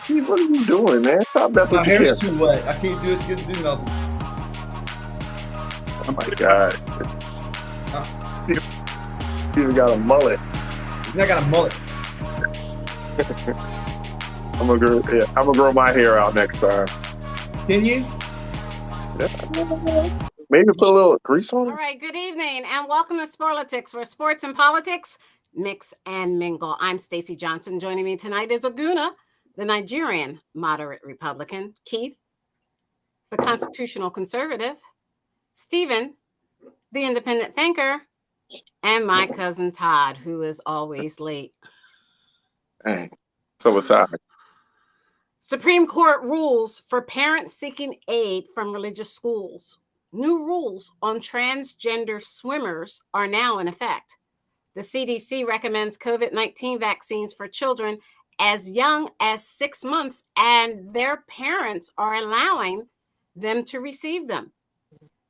Steve, what are you doing, man? Stop messing My with your hair's hair. too wet. I can't do it. Get do nothing. Oh my God. Steve got a mullet. I got a mullet. I'm gonna grow my hair out next time. Can you? Yeah. Maybe put a little grease on it. All right, good evening and welcome to SPORLITIKS, where sports and politics mix and mingle. I'm Stacey Johnson. Joining me tonight is Oguna, the Nigerian moderate Republican, Keith, the constitutional conservative, Stephen, the independent thinker, and my cousin Todd, who is always late. Dang. So what's up? Supreme Court rules for parents seeking aid from religious schools. New rules on transgender swimmers are now in effect. The CDC recommends COVID-19 vaccines for children as young as 6 months, and their parents are allowing them to receive them.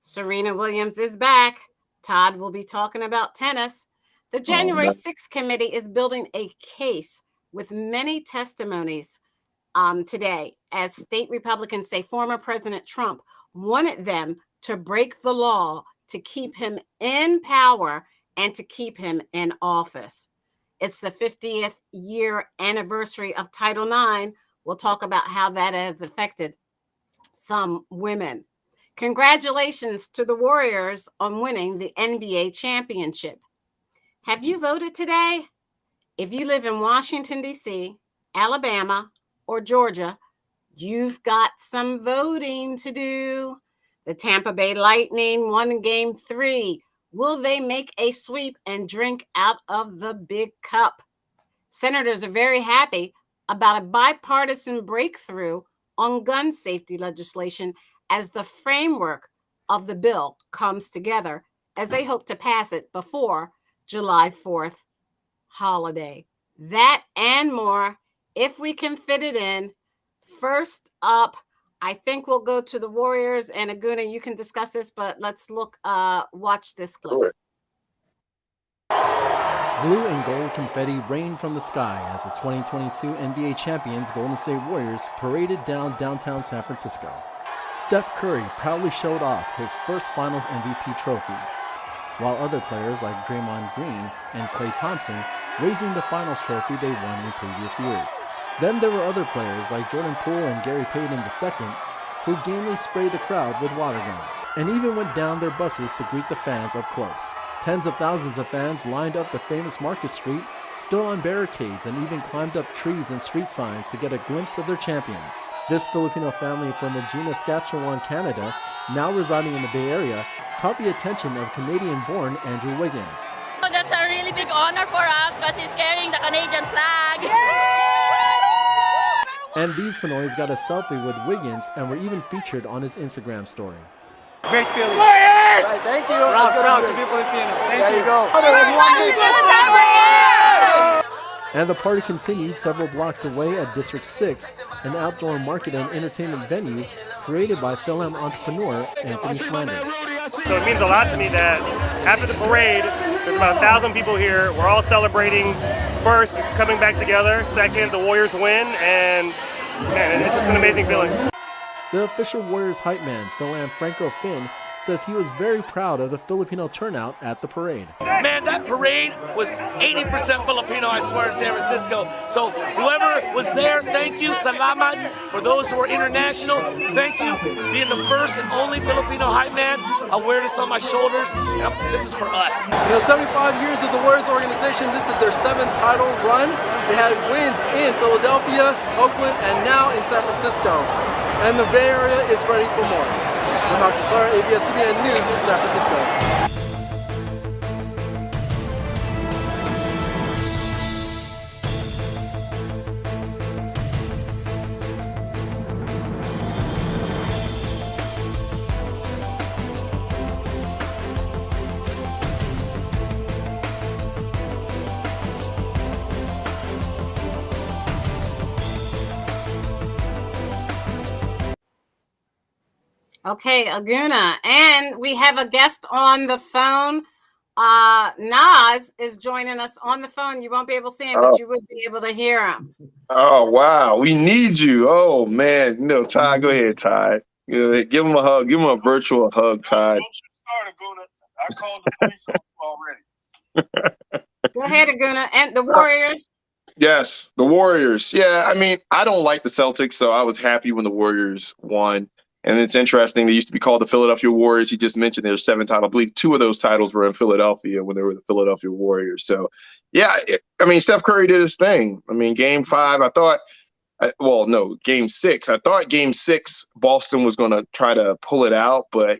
Serena Williams is back. Todd will be talking about tennis. The January 6th committee is building a case with many testimonies today, as state Republicans say former President Trump wanted them to break the law to keep him in power and to keep him in office. It's the 50th year anniversary of Title IX. We'll talk about how that has affected some women. Congratulations to the Warriors on winning the NBA championship. Have you voted today? If you live in Washington, D.C., Alabama, or Georgia, you've got some voting to do. The Tampa Bay Lightning won Game 3. Will they make a sweep and drink out of the big cup? Senators are very happy about a bipartisan breakthrough on gun safety legislation as the framework of the bill comes together, as they hope to pass it before July 4th holiday. That and more, if we can fit it in. First up, I think we'll go to the Warriors, and Aguna, you can discuss this, but let's watch this clip. Blue and gold confetti rained from the sky as the 2022 NBA champions Golden State Warriors paraded down downtown San Francisco. Steph Curry proudly showed off his first Finals MVP trophy, while other players like Draymond Green and Klay Thompson raising the Finals trophy they won in previous years. Then there were other players like Jordan Poole and Gary Payton II who gamely sprayed the crowd with water guns and even went down their buses to greet the fans up close. Tens of thousands of fans lined up the famous Market Street, stood on barricades, and even climbed up trees and street signs to get a glimpse of their champions. This Filipino family from Regina, Saskatchewan, Canada, now residing in the Bay Area, caught the attention of Canadian-born Andrew Wiggins. That's a really big honor for us because he's carrying the Canadian flag. And these Pinoys got a selfie with Wiggins and were even featured on his Instagram story. Great feeling. Right, thank you. Proud to be Filipino. There you go. And the party continued several blocks away at District 6, an outdoor market and entertainment venue created by film entrepreneur Anthony Schlander. So it means a lot to me that after the parade, there's about 1,000 people here. We're all celebrating, first, coming back together, second, the Warriors win, and man, it's just an amazing feeling. The official Warriors hype man, Franco Finn, says he was very proud of the Filipino turnout at the parade. Man, that parade was 80% Filipino, I swear, in San Francisco. So whoever was there, thank you, salamat. For those who are international, thank you. Being the first and only Filipino hype man, I wear this on my shoulders. This is for us. 75 years of the Warriors organization, this is their 7th title run. They had wins in Philadelphia, Oakland, and now in San Francisco. And the Bay Area is ready for more. I'm Mark Clark, ABS-CBN News in San Francisco. Okay, Aguna, and we have a guest on the phone. Nas is joining us on the phone. You won't be able to see him, but you would be able to hear him. Oh, wow. We need you. Oh, man. No, Ty, go ahead, Ty. Give him a hug. Give him a virtual hug, Ty. I called the police already. Go ahead, Aguna. And the Warriors. Yes, the Warriors. Yeah, I mean, I don't like the Celtics, so I was happy when the Warriors won. And it's interesting. They used to be called the Philadelphia Warriors. He just mentioned there's 7 titles. I believe 2 of those titles were in Philadelphia when they were the Philadelphia Warriors. So, yeah, I mean, Steph Curry did his thing. I mean, Game 5, I thought – Game 6. I thought Game 6, Boston was going to try to pull it out. But,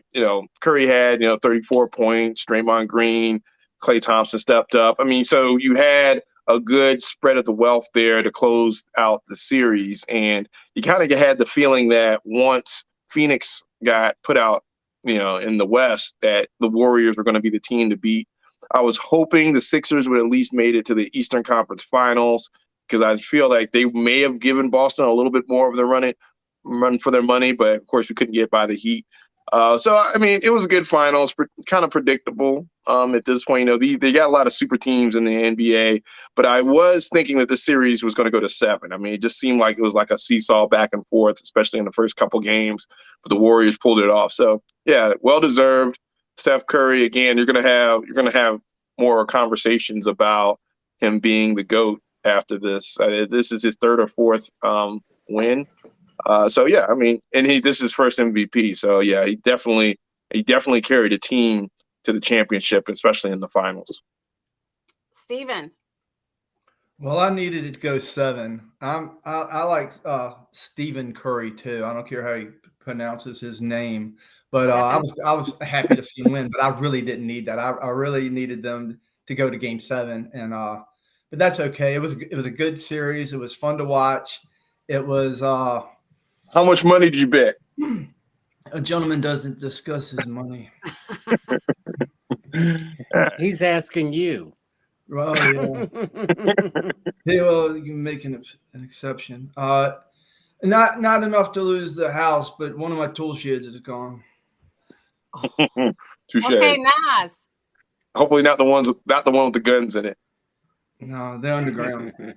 Curry had, 34 points. Draymond Green, Klay Thompson stepped up. I mean, so you had a good spread of the wealth there to close out the series. And you kind of had the feeling that once Phoenix got put out, in the West, that the Warriors were going to be the team to beat. I was hoping the Sixers would at least made it to the Eastern Conference Finals, because I feel like they may have given Boston a little bit more of the run for their money, but of course we couldn't get by the Heat. So, I mean, it was a good finals, kind of predictable at this point. They got a lot of super teams in the NBA, but I was thinking that this series was going to go to 7. I mean, it just seemed like it was like a seesaw back and forth, especially in the first couple games, but the Warriors pulled it off. So, yeah, well-deserved. Steph Curry, again, you're going to have more conversations about him being the GOAT after this. This is his 3rd or 4th win. So yeah, I mean, and this is his first MVP. So yeah, he definitely carried a team to the championship, especially in the finals. Steven. Well, I needed it to go 7. I like Stephen Curry too. I don't care how he pronounces his name, but I was happy to see him win. But I really didn't need that. I really needed them to go to Game 7, and but that's okay. It was a good series. It was fun to watch. It was. How much money did you bet? A gentleman doesn't discuss his money. He's asking you. Oh, yeah. Yeah, well, you can make an exception. Not enough to lose the house, but one of my tool sheds is gone. Touche. Okay, Nas. Hopefully not the one with the guns in it. No, they're underground. Look,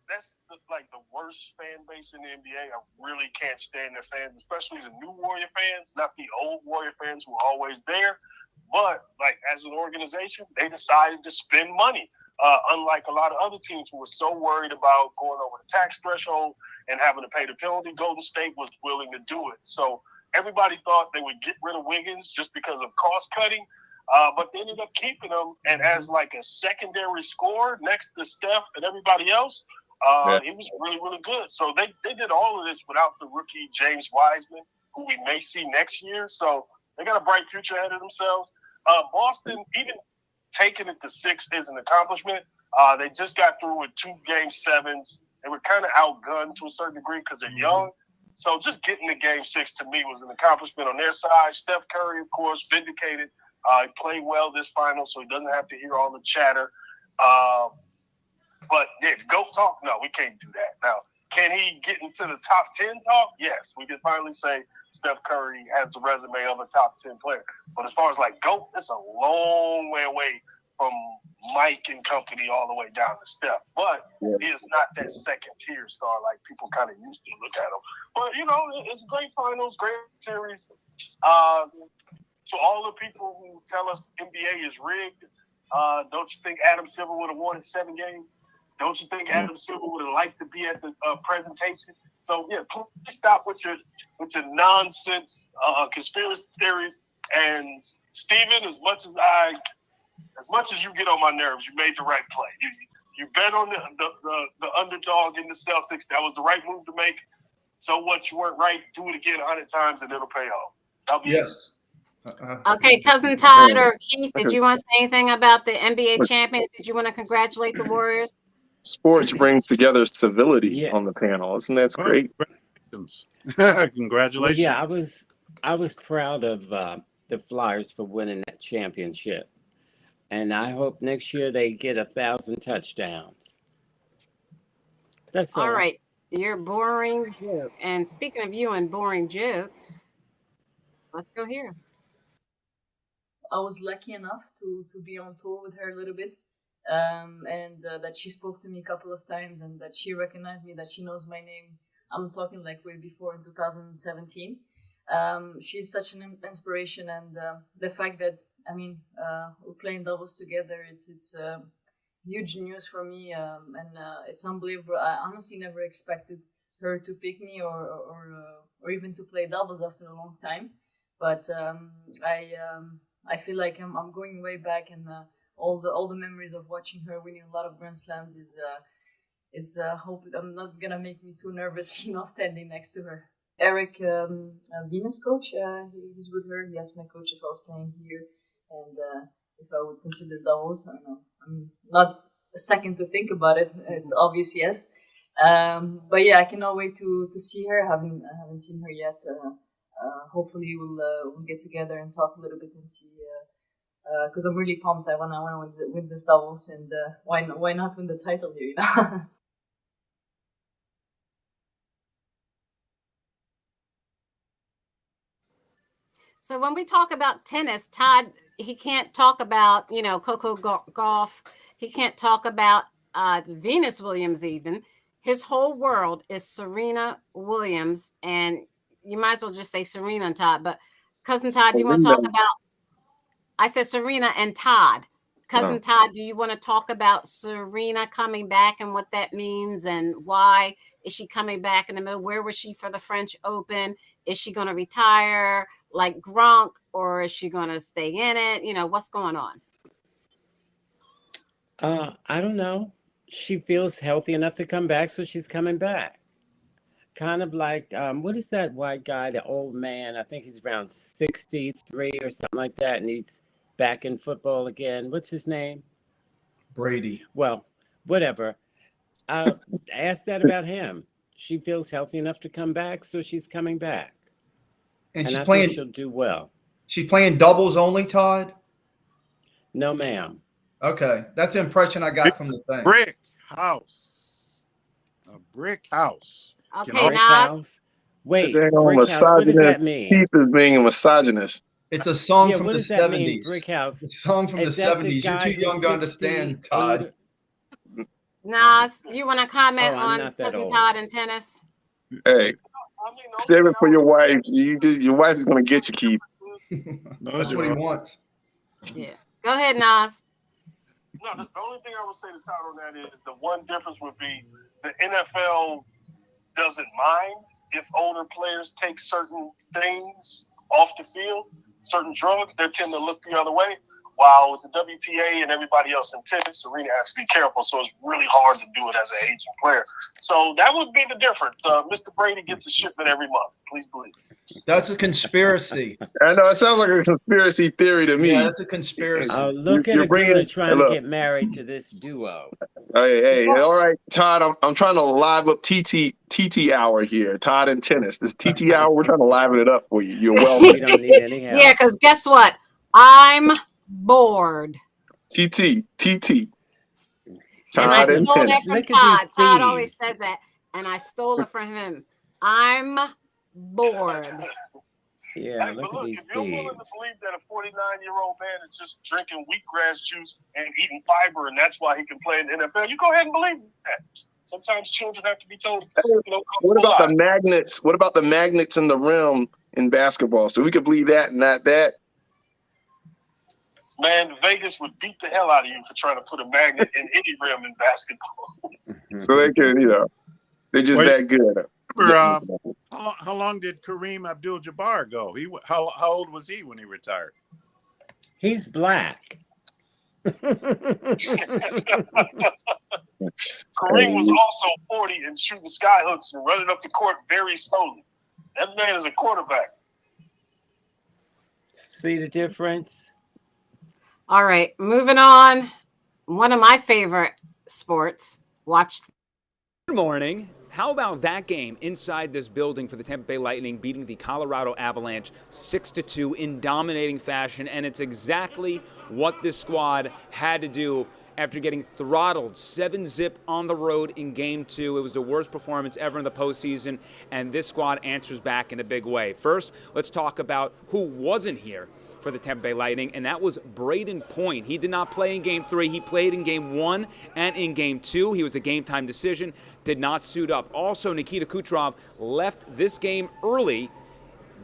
that's like the worst fan base in the NBA. I really can't stand their fans, especially the new Warrior fans, not the old Warrior fans who are always there. But like as an organization, they decided to spend money. Unlike a lot of other teams who were so worried about going over the tax threshold and having to pay the penalty, Golden State was willing to do it. So everybody thought they would get rid of Wiggins just because of cost cutting. But they ended up keeping him, and as like a secondary scorer next to Steph and everybody else, he was really, really good. So they did all of this without the rookie James Wiseman, who we may see next year. So they got a bright future ahead of themselves. Boston, even taking it to 6 is an accomplishment. They just got through with 2 Game 7s. They were kind of outgunned to a certain degree because they're young. So just getting to Game 6 to me was an accomplishment on their side. Steph Curry, of course, vindicated. He played well this final, so he doesn't have to hear all the chatter. But yeah, GOAT talk, no, we can't do that. Now, can he get into the top 10 talk? Yes, we can finally say Steph Curry has the resume of a top 10 player. But as far as like GOAT, it's a long way away from Mike and company all the way down to Steph. But he is not that second-tier star like people kind of used to look at him. But, it's great finals, great series. To all the people who tell us NBA is rigged, don't you think Adam Silver would have won in 7 games? Don't you think Adam Silver would have liked to be at the presentation? So yeah, please stop with your nonsense conspiracy theories. And Steven, as much as you get on my nerves, you made the right play. You bet on the underdog in the Celtics. That was the right move to make. So what, you weren't right? Do it again 100 times and it'll pay off. Yes. Okay, Cousin Todd or Keith, did you want to say anything about the NBA champions? Did you want to congratulate the Warriors? Sports brings together civility on the panel. Isn't that great? Congratulations. Well, yeah, I was proud of the Flyers for winning that championship. And I hope next year they get 1,000 touchdowns. That's all right. Your boring joke. And speaking of you and boring jokes, let's go here. I was lucky enough to be on tour with her a little bit, and that she spoke to me a couple of times, and that she recognized me, that she knows my name. I'm talking like way before in 2017. She's such an inspiration, and the fact that we're playing doubles together, it's huge news for me, and it's unbelievable. I honestly never expected her to pick me or even to play doubles after a long time. But I feel like I'm going way back, and all the memories of watching her winning a lot of Grand Slams is hope I'm not gonna make me too nervous, standing next to her. Eric, Venus coach, he's with her. He asked my coach if I was playing here, and if I would consider doubles. I don't know. I'm not a second to think about it. It's obvious yes. But yeah, I cannot wait to see her. I haven't seen her yet. Hopefully we'll get together and talk a little bit and see. Because I'm really pumped. I want to win this doubles, and why not win the title here? So when we talk about tennis, Todd, he can't talk about, Coco Gauff. He can't talk about Venus Williams even. His whole world is Serena Williams. And you might as well just say Serena and Todd. But Cousin Todd, do you want to talk about, I said Serena and Todd. Cousin Todd, do you want to talk about Serena coming back and what that means, and why is she coming back in the middle? Where was she for the French Open? Is she going to retire like Gronk, or is she going to stay in it? What's going on? I don't know. She feels healthy enough to come back, so she's coming back. Kind of like, what is that white guy, the old man? I think he's around 63 or something like that, and he's back in football again. What's his name? Brady. Well, whatever. Ask that about him. She feels healthy enough to come back, so she's coming back. And she's I playing. think she'll do well. She's playing doubles only, Todd? No, ma'am. Okay, that's the impression I got from the thing. Brick house. A brick house. Okay, Nas. Wait, brick house. What does that mean? Keith is being a misogynist. It's a song from what the does that 70s. Mean, brick house. A song from the 70s. You're too young to understand, Todd. Nas, you want to comment on Cousin old. Todd and tennis? Hey, save it for your wife. Your wife is going to get you, Keith. That's what he wants. Yeah. Go ahead, Nas. No, the only thing I would say to Todd on that is the one difference would be the NFL doesn't mind if older players take certain things off the field, certain drugs. They tend to look the other way. While with the WTA and everybody else in tennis, Serena has to be careful, so it's really hard to do it as an aging player. So that would be the difference. Mr. Brady gets a shipment every month. Please believe it. That's a conspiracy. I know, it sounds like a conspiracy theory to me. Yeah, that's a conspiracy. Look at Akuna trying to get married to this duo. Hey, all right, Todd, I'm trying to live up TT hour here. Todd and tennis. This TT hour, we're trying to liven it up for you. You're welcome. You don't need any help. Yeah, because guess what? I'm bored. TT. And I stole that from Todd. Todd always says that, and I stole it from him. I'm bored. Yeah, look at these if you're willing to believe that a 49-year-old man is just drinking wheatgrass juice and eating fiber, and that's why he can play in the NFL, you go ahead and believe that. Sometimes children have to be told. What about the magnets? What about the magnets in the rim in basketball? So we could believe that and not that. Man, Vegas would beat the hell out of you for trying to put a magnet in any rim in basketball. So they can, they're just that good. How long did Kareem Abdul-Jabbar go? How old was he when he retired? He's black. Kareem was also 40 and shooting sky hooks and running up the court very slowly. That man is a quarterback. See the difference? All right, moving on. One of my favorite sports. Good morning. How about that game inside this building for the Tampa Bay Lightning beating the Colorado Avalanche 6-2 in dominating fashion? And it's exactly what this squad had to do after getting throttled 7-0 on the road in Game 2. It was the worst performance ever in the postseason, and this squad answers back in a big way. First, let's talk about who wasn't here. for the Tampa Bay Lightning, and that was Braden Point. He did not play in Game 3. He played in Game 1 and in Game 2. He was a game-time decision, did not suit up. Also, Nikita Kucherov left this game early,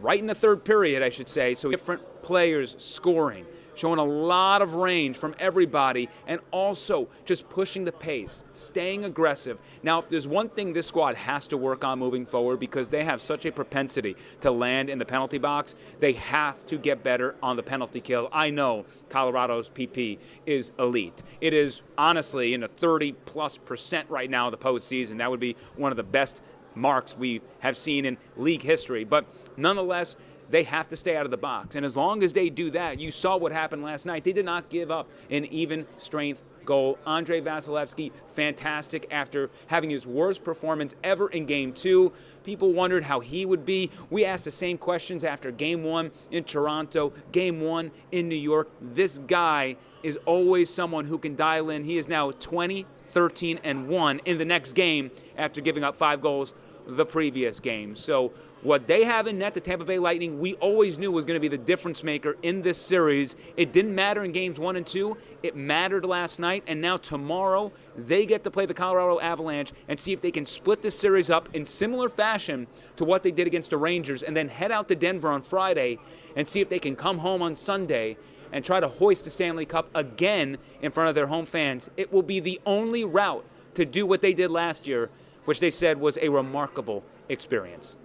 right in the third period, I should say, so different players scoring, showing a lot of range from everybody, and also just pushing the pace, staying aggressive. Now, if there's one thing this squad has to work on moving forward, because they have such a propensity to land in the penalty box, they have to get better on the penalty kill. I know Colorado's PP is elite. It is honestly in the 30+% right now in the postseason. That would be one of the best marks we have seen in league history. But nonetheless, they have to stay out of the box. And as long as they do that, you saw what happened last night. They did not give up an even strength goal. Andrei Vasilevsky, fantastic after having his worst performance ever in Game 2. People wondered how he would be. We asked the same questions after Game 1 in Toronto, Game 1 in New York. This guy is always someone who can dial in. He is now 20, 13, and 1 in the next game after giving up 5 goals the previous game. So what they have in net, the Tampa Bay Lightning, we always knew was going to be the difference maker in this series. It didn't matter in Games 1 and 2. It mattered last night, and now tomorrow they get to play the Colorado Avalanche and see if they can split this series up in similar fashion to what they did against the Rangers, and then head out to Denver on Friday and see if they can come home on Sunday and try to hoist the Stanley Cup again in front of their home fans. It will be the only route to do what they did last year, which they said was a remarkable experience.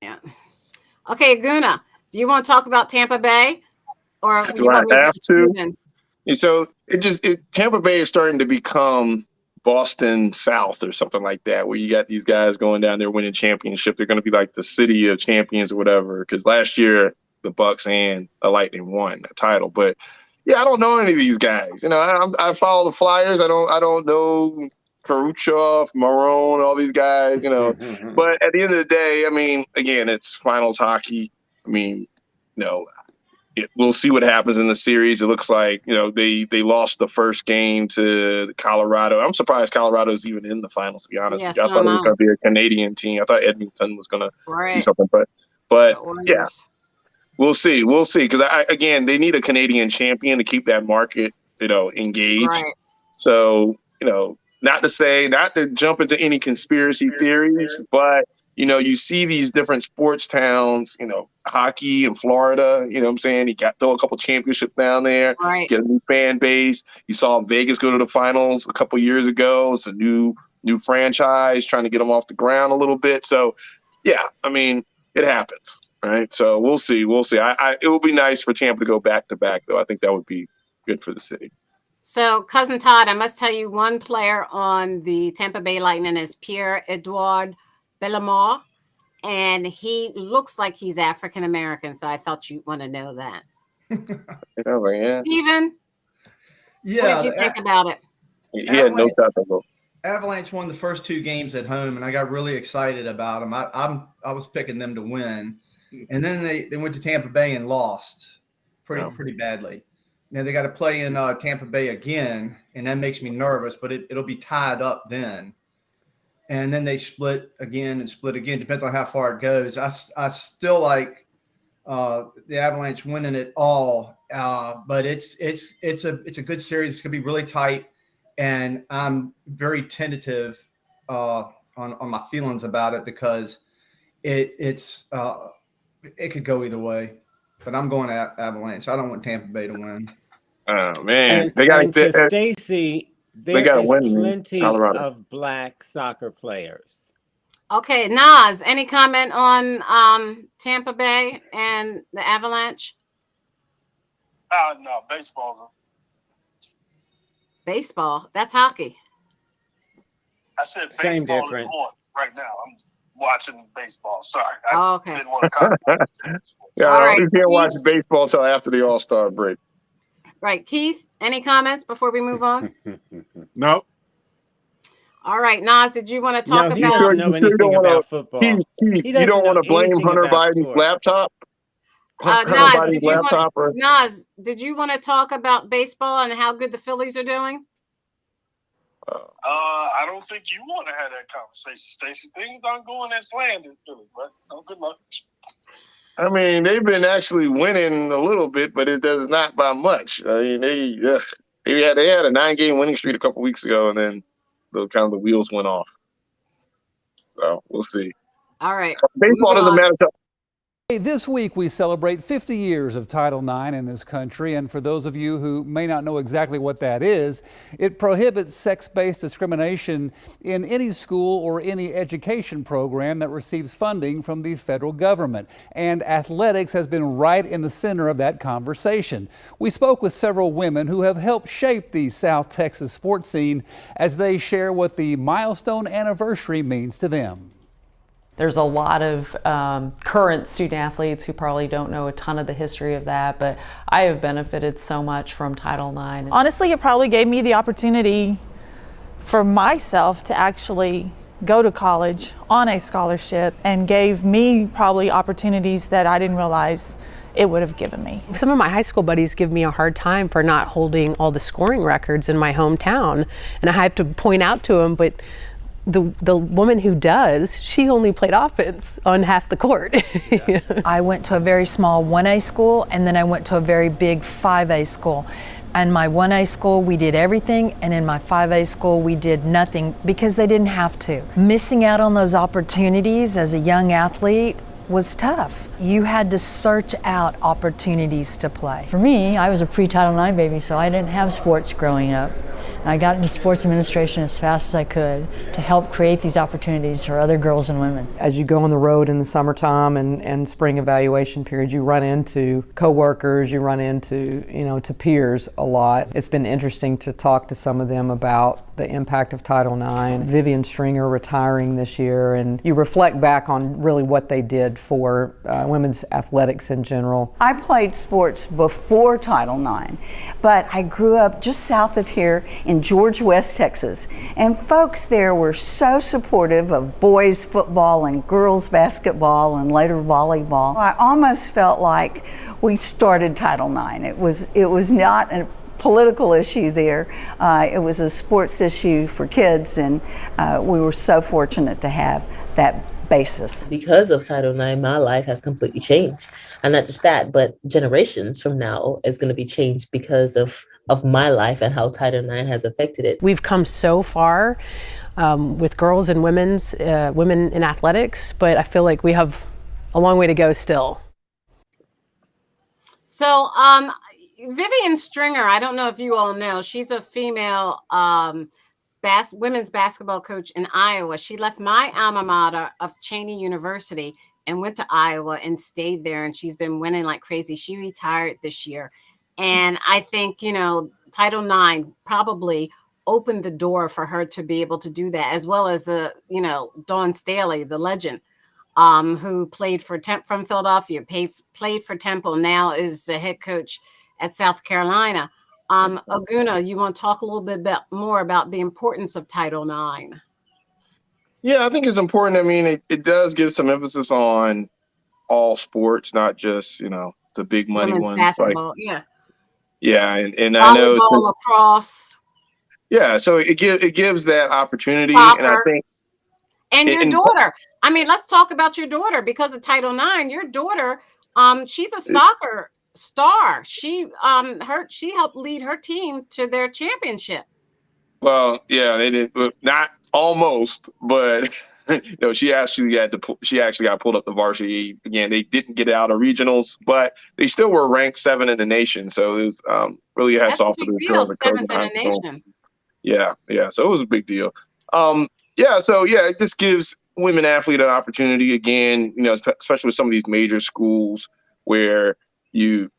Yeah. Okay, Guna, do you want to talk about Tampa Bay, or do I have to? And so Tampa Bay is starting to become Boston South or something like that, where you got these guys going down there winning championship. They're going to be like the city of champions or whatever. Because last year the Bucks and the Lightning won a title, but yeah, I don't know any of these guys. You know, I follow the Flyers. I don't know Karuchov, Marone, all these guys, you know. But at the end of the day, I mean, again, it's finals hockey. I mean, you know, we'll see what happens in the series. It looks like, you know, they lost the first game to Colorado. I'm surprised Colorado's even in the finals, to be honest with you. I thought it was going to be a Canadian team. I thought Edmonton was going to do something. But yeah, we'll see. We'll see. Because, again, they need a Canadian champion to keep that market, you know, engaged. Right. So, you know, not to jump into any conspiracy theories, but, you know, you see these different sports towns, you know, hockey in Florida, you know what I'm saying? He got throw a couple championships down there, get a new fan base. You saw Vegas go to the finals a couple years ago. It's a new franchise trying to get them off the ground a little bit. So, yeah, I mean, it happens, right? So we'll see. We'll see. It would be nice for Tampa to go back-to-back, though. I think that would be good for the city. So, Cousin Todd, I must tell you, one player on the Tampa Bay Lightning is Pierre-Edouard Bellemare, and he looks like he's African-American, so I thought you'd want to know that. Steven, yeah, what did you think about it? He had no shots on goal. Avalanche won the first 2 games at home, and I got really excited about them. I was picking them to win, and then they went to Tampa Bay and lost pretty badly. Now they got to play in Tampa Bay again, and that makes me nervous. But it'll be tied up then, and then they split again, depends on how far it goes. I still like the Avalanche winning it all, but it's a good series. It's gonna be really tight, and I'm very tentative on my feelings about it because it could go either way. But I'm going to Avalanche. I don't want Tampa Bay to win. Oh man, they got to Stacy. There is plenty of black soccer players. Okay, Nas, any comment on Tampa Bay and the Avalanche? No, baseball. Baseball. That's hockey. I said baseball Same difference. Is on right now. I'm watching baseball. Sorry. Okay. Didn't want to comment. You can't watch baseball until after the All-Star break. Right. Keith, any comments before we move on? No. All right. Nas, did you want to talk about? He doesn't know anything about football. You don't want to blame Hunter Biden's laptop? Nas, did you want to talk about baseball and how good the Phillies are doing? I don't think you want to have that conversation, Stacey. Things aren't going as planned in Philly, but good luck. I mean, they've been actually winning a little bit, but it does not by much. I mean, they had a 9-game winning streak a couple weeks ago, and then the wheels went off. So we'll see. All right. Baseball doesn't matter. This week we celebrate 50 years of Title IX in this country, and for those of you who may not know exactly what that is, it prohibits sex-based discrimination in any school or any education program that receives funding from the federal government. And athletics has been right in the center of that conversation. We spoke with several women who have helped shape the South Texas sports scene as they share what the milestone anniversary means to them. There's a lot of current student athletes who probably don't know a ton of the history of that, but I have benefited so much from Title IX. Honestly, it probably gave me the opportunity for myself to actually go to college on a scholarship, and gave me probably opportunities that I didn't realize it would have given me. Some of my high school buddies give me a hard time for not holding all the scoring records in my hometown, and I have to point out to them, but the woman who does, she only played offense on half the court. Yeah. I went to a very small 1A school, and then I went to a very big 5A school. And my 1A school, we did everything, and in my 5A school, we did nothing because they didn't have to. Missing out on those opportunities as a young athlete was tough. You had to search out opportunities to play. For me, I was a pre-Title IX baby, so I didn't have sports growing up. And I got into sports administration as fast as I could to help create these opportunities for other girls and women. As you go on the road in the summertime and spring evaluation period, you run into coworkers, you run into, to peers a lot. It's been interesting to talk to some of them about the impact of Title IX. Vivian Stringer retiring this year, and you reflect back on really what they did for women's athletics in general. I played sports before Title IX, but I grew up just south of here in George, West Texas, and folks there were so supportive of boys football and girls basketball and later volleyball. I almost felt like we started Title IX. It was not a political issue there. It was a sports issue for kids, and we were so fortunate to have that basis. Because of Title IX, my life has completely changed. And not just that, but generations from now is going to be changed because of my life and how Title IX has affected it. We've come so far with girls and women in athletics, but I feel like we have a long way to go still. So Vivian Stringer, I don't know if you all know, she's a female women's basketball coach in Iowa. She left my alma mater of Cheney University and went to Iowa and stayed there, and she's been winning like crazy. She retired this year. And I think, Title IX probably opened the door for her to be able to do that, as well as Dawn Staley, the legend, who played from Philadelphia, played for Temple, now is the head coach at South Carolina. Aguna, you want to talk a little bit more about the importance of Title IX? Yeah, I think it's important. I mean, it does give some emphasis on all sports, not just, the big money women's ones. basketball, Yeah, and I know lacrosse. Yeah, so it gives that opportunity, Soccer. and I think. And your daughter. I mean, let's talk about your daughter because of Title IX. Your daughter, she's a soccer star. She helped lead her team to their championship. Well, yeah, they didn't. Not almost, but no, she actually got pulled up the varsity. Again, they didn't get out of regionals, but they still were ranked 7th in the nation. So it was really hats off to those girls. 7th in the nation. Yeah. So it was a big deal. It just gives women athlete an opportunity again. Especially with some of these major schools where you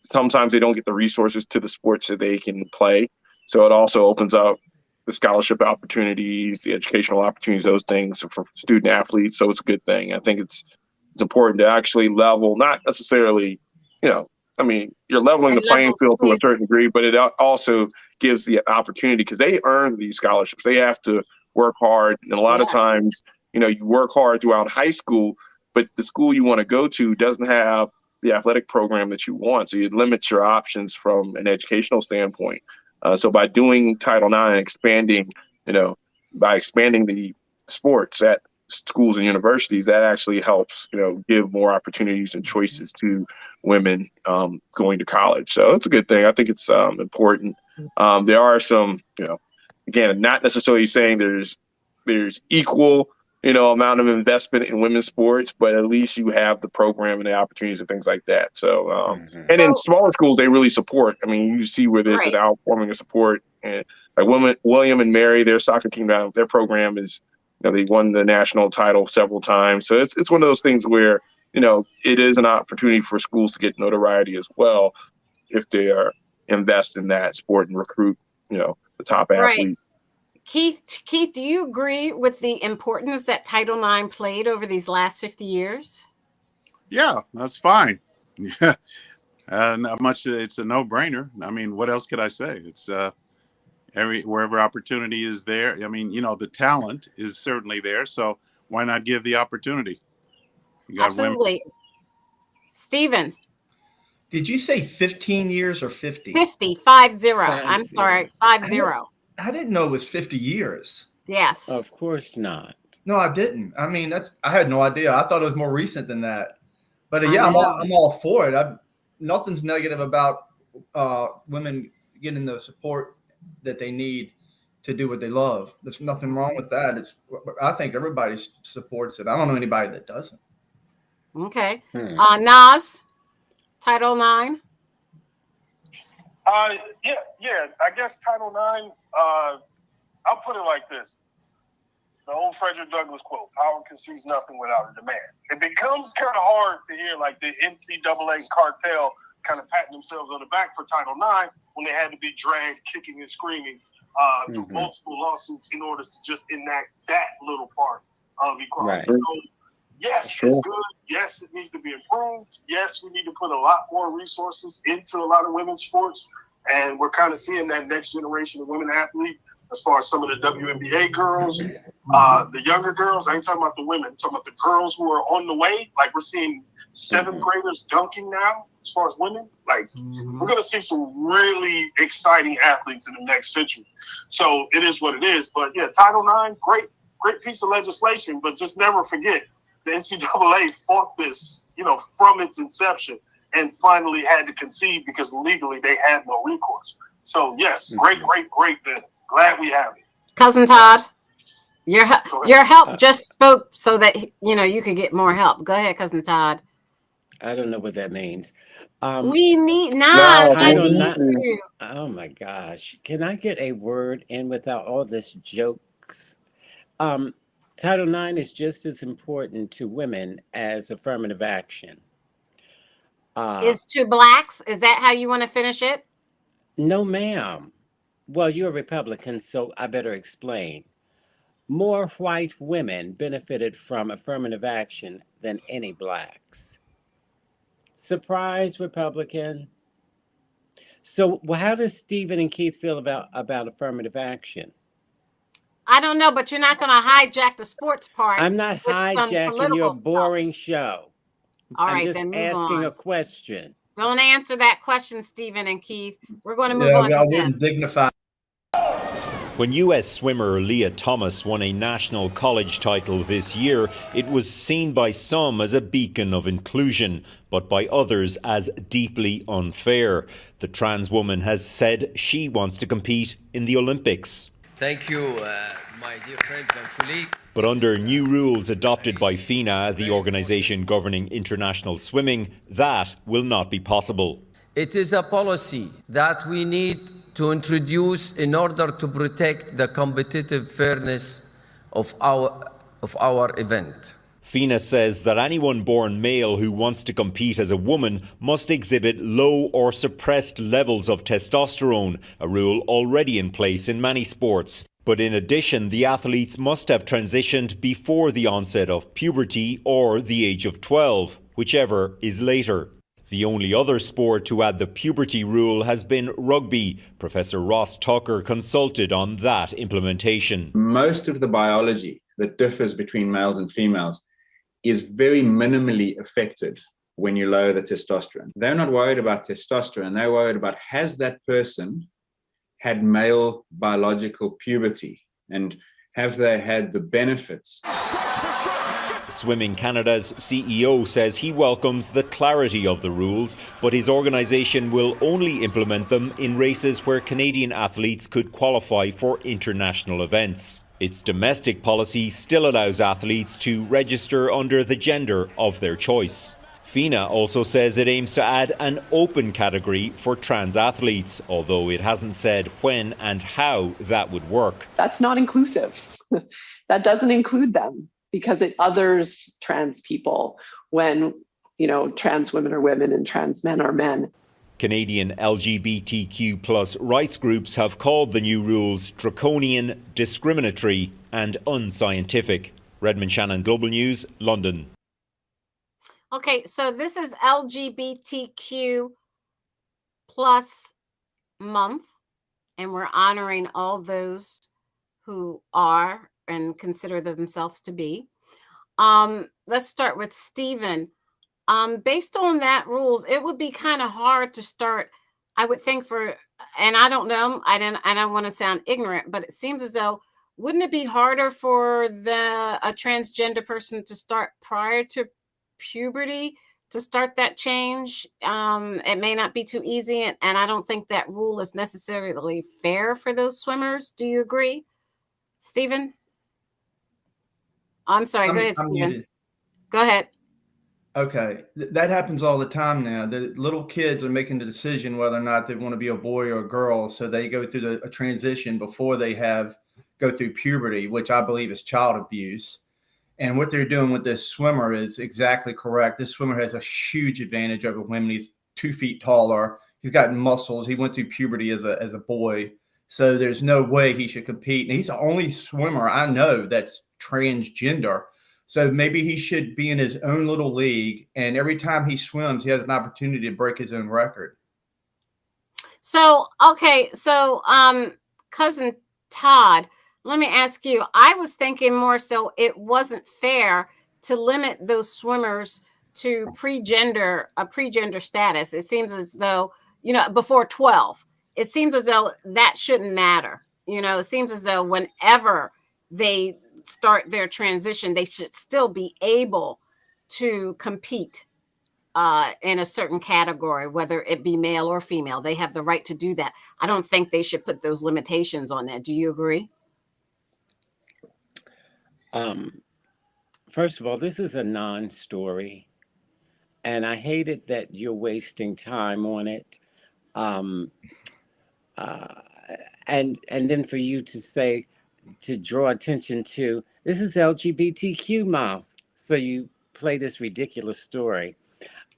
sometimes they don't get the resources to the sports that they can play. So it also opens up the scholarship opportunities, the educational opportunities, those things for student athletes. So it's a good thing. I think it's important to actually level, not necessarily, you're leveling the playing field to a certain degree, but it also gives the opportunity because they earn these scholarships. They have to work hard. And a lot of times, you work hard throughout high school, but the school you want to go to doesn't have the athletic program that you want. So it limits your options from an educational standpoint. So by doing Title IX, expanding, by expanding the sports at schools and universities, that actually helps, give more opportunities and choices to women going to college. So it's a good thing. I think it's important. There are some, again, not necessarily saying there's equal, amount of investment in women's sports, but at least you have the program and the opportunities and things like that. So, and in smaller schools, they really support. I mean, you see where there's an outpouring of support, and like William and Mary, their soccer team now, their program is, they won the national title several times. So it's one of those things where, it is an opportunity for schools to get notoriety as well if they are invest in that sport and recruit, the top athlete. Keith, do you agree with the importance that Title IX played over these last 50 years? Yeah, that's fine. Yeah, not much. It's a no-brainer. I mean, what else could I say? It's wherever opportunity is there. I mean, the talent is certainly there. So why not give the opportunity? You got Absolutely. Women. Stephen. Did you say 15 years or 50? 50. I'm sorry, 50. I didn't know it was 50 years. Yes. Of course not. No, I didn't. I mean, I had no idea. I thought it was more recent than that. But yeah, I'm all for it. Nothing's negative about women getting the support that they need to do what they love. There's nothing wrong with that. I think everybody supports it. I don't know anybody that doesn't. Okay. Nas, Title IX. Yeah. I guess Title IX. I'll put it like this: the old Frederick Douglass quote, "Power conceives nothing without a demand." It becomes kind of hard to hear like the NCAA cartel kind of patting themselves on the back for Title IX when they had to be dragged kicking and screaming through multiple lawsuits in order to just enact that little part of equality. Right. So, yes, it's good. Yes, it needs to be improved. Yes, we need to put a lot more resources into a lot of women's sports. And we're kind of seeing that next generation of women athletes as far as some of the WNBA girls, the younger girls. I ain't talking about the women. I'm talking about the girls who are on the way. Like we're seeing seventh graders dunking now as far as women. Like we're going to see some really exciting athletes in the next century. So it is what it is. But yeah, Title IX, great piece of legislation. But just never forget, the NCAA fought this, from its inception and finally had to concede because legally they had no recourse. So yes, great bill. Glad we have it. Cousin Todd, your help just spoke so that, you could get more help. Go ahead, Cousin Todd. I don't know what that means. We need Nas. Oh my gosh. Can I get a word in without all this jokes? Title IX is just as important to women as affirmative action. Is to blacks? Is that how you want to finish it? No, ma'am. Well, you're a Republican, so I better explain. More white women benefited from affirmative action than any blacks. Surprise, Republican. So how does Stephen and Keith feel about affirmative action? I don't know, but you're not going to hijack the sports part. I'm not hijacking your boring show. All right, I'm just then move asking on. a question. Don't answer that question, Stephen and Keith. We're going to move on I to them. wouldn't dignify. When U.S. swimmer Leah Thomas won a national college title this year, it was seen by some as a beacon of inclusion, but by others as deeply unfair. The trans woman has said she wants to compete in the Olympics. Thank you, my dear friends and colleagues. But under new rules adopted by FINA, the organisation governing international swimming, that will not be possible. It is a policy that we need to introduce in order to protect the competitive fairness of our event. FINA says that anyone born male who wants to compete as a woman must exhibit low or suppressed levels of testosterone, a rule already in place in many sports. But in addition, the athletes must have transitioned before the onset of puberty or the age of 12, whichever is later. The only other sport to add the puberty rule has been rugby. Professor Ross Tucker consulted on that implementation. Most of the biology that differs between males and females is very minimally affected when you lower the testosterone. They're not worried about testosterone. They're worried about, has that person had male biological puberty, and have they had the benefits? Swimming Canada's CEO says he welcomes the clarity of the rules, but his organisation will only implement them in races where Canadian athletes could qualify for international events. Its domestic policy still allows athletes to register under the gender of their choice. FINA also says it aims to add an open category for trans athletes, although it hasn't said when and how that would work. That's not inclusive. That doesn't include them because it others trans people when, trans women are women and trans men are men. Canadian LGBTQ+ rights groups have called the new rules draconian, discriminatory and unscientific. Redmond Shannon, Global News, London. Okay, so this is LGBTQ plus month, and we're honoring all those who are and consider themselves to be. Let's start with Stephen. Based on that rules, it would be kind of hard to start, I would think and I don't know, I don't want to sound ignorant, but it seems as though, wouldn't it be harder for a transgender person to start prior to puberty to start that change? It may not be too easy, and I don't think that rule is necessarily fair for those swimmers. Do you agree, Stephen? I'm sorry. Go ahead, Stephen. Go ahead. Okay, that happens all the time now. The little kids are making the decision whether or not they want to be a boy or a girl, so they go through a transition before they go through puberty, which I believe is child abuse. And what they're doing with this swimmer is exactly correct. This swimmer has a huge advantage over women. He's 2 feet taller. He's got muscles. He went through puberty as a boy, so there's no way he should compete. And he's the only swimmer I know that's transgender. So maybe he should be in his own little league, and every time he swims, he has an opportunity to break his own record. So, okay. So, cousin Todd, let me ask you, I was thinking more so it wasn't fair to limit those swimmers to a pre-gender status. It seems as though, before 12, it seems as though that shouldn't matter. It seems as though whenever they start their transition, they should still be able to compete in a certain category, whether it be male or female. They have the right to do that. I don't think they should put those limitations on that. Do you agree? First of all, this is a non-story, and I hate it that you're wasting time on it. And then for you to draw attention to, this is LGBTQ month, so you play this ridiculous story.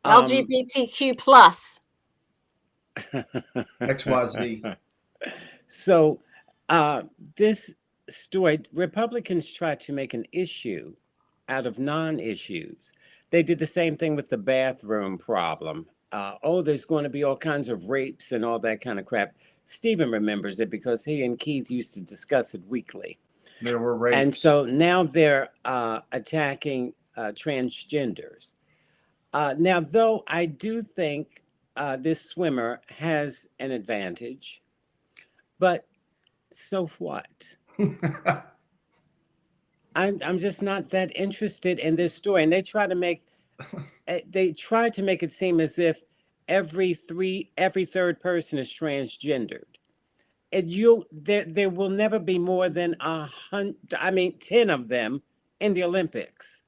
LGBTQ plus. XYZ. So this story, Republicans try to make an issue out of non-issues. They did the same thing with the bathroom problem. There's going to be all kinds of rapes and all that kind of crap. Stephen remembers it because he and Keith used to discuss it weekly. There were rapes. And so now they're attacking transgenders. Now, though, I do think this swimmer has an advantage, but so what? I'm just not that interested in this story. And they try to make it seem as if every third person is transgendered. And there will never be more than 10 of them in the Olympics.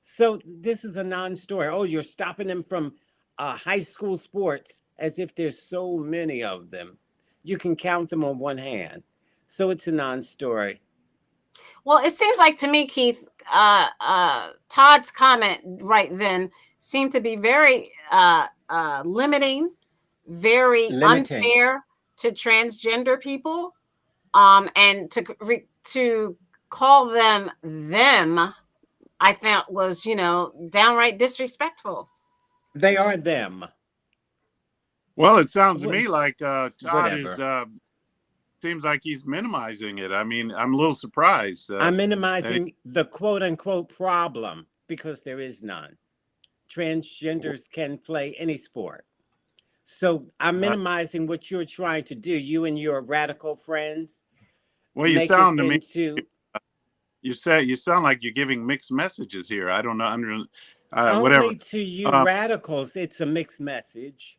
So this is a non-story. Oh, you're stopping them from high school sports as if there's so many of them. You can count them on one hand. So it's a non-story. Well, it seems like to me, Keith, Todd's comment right then seemed to be very limiting, very unfair to transgender people, and to call them, I thought was, downright disrespectful. They are them. Well, it sounds to me like Todd whatever. Seems like he's minimizing it. I mean, I'm a little surprised. I'm minimizing the quote unquote problem because there is none. Transgenders can play any sport. So I'm minimizing what you're trying to do. You and your radical friends. Well, you make sound it to me. into You sound like you're giving mixed messages here. I don't know. Whatever. only to you radicals. It's a mixed message.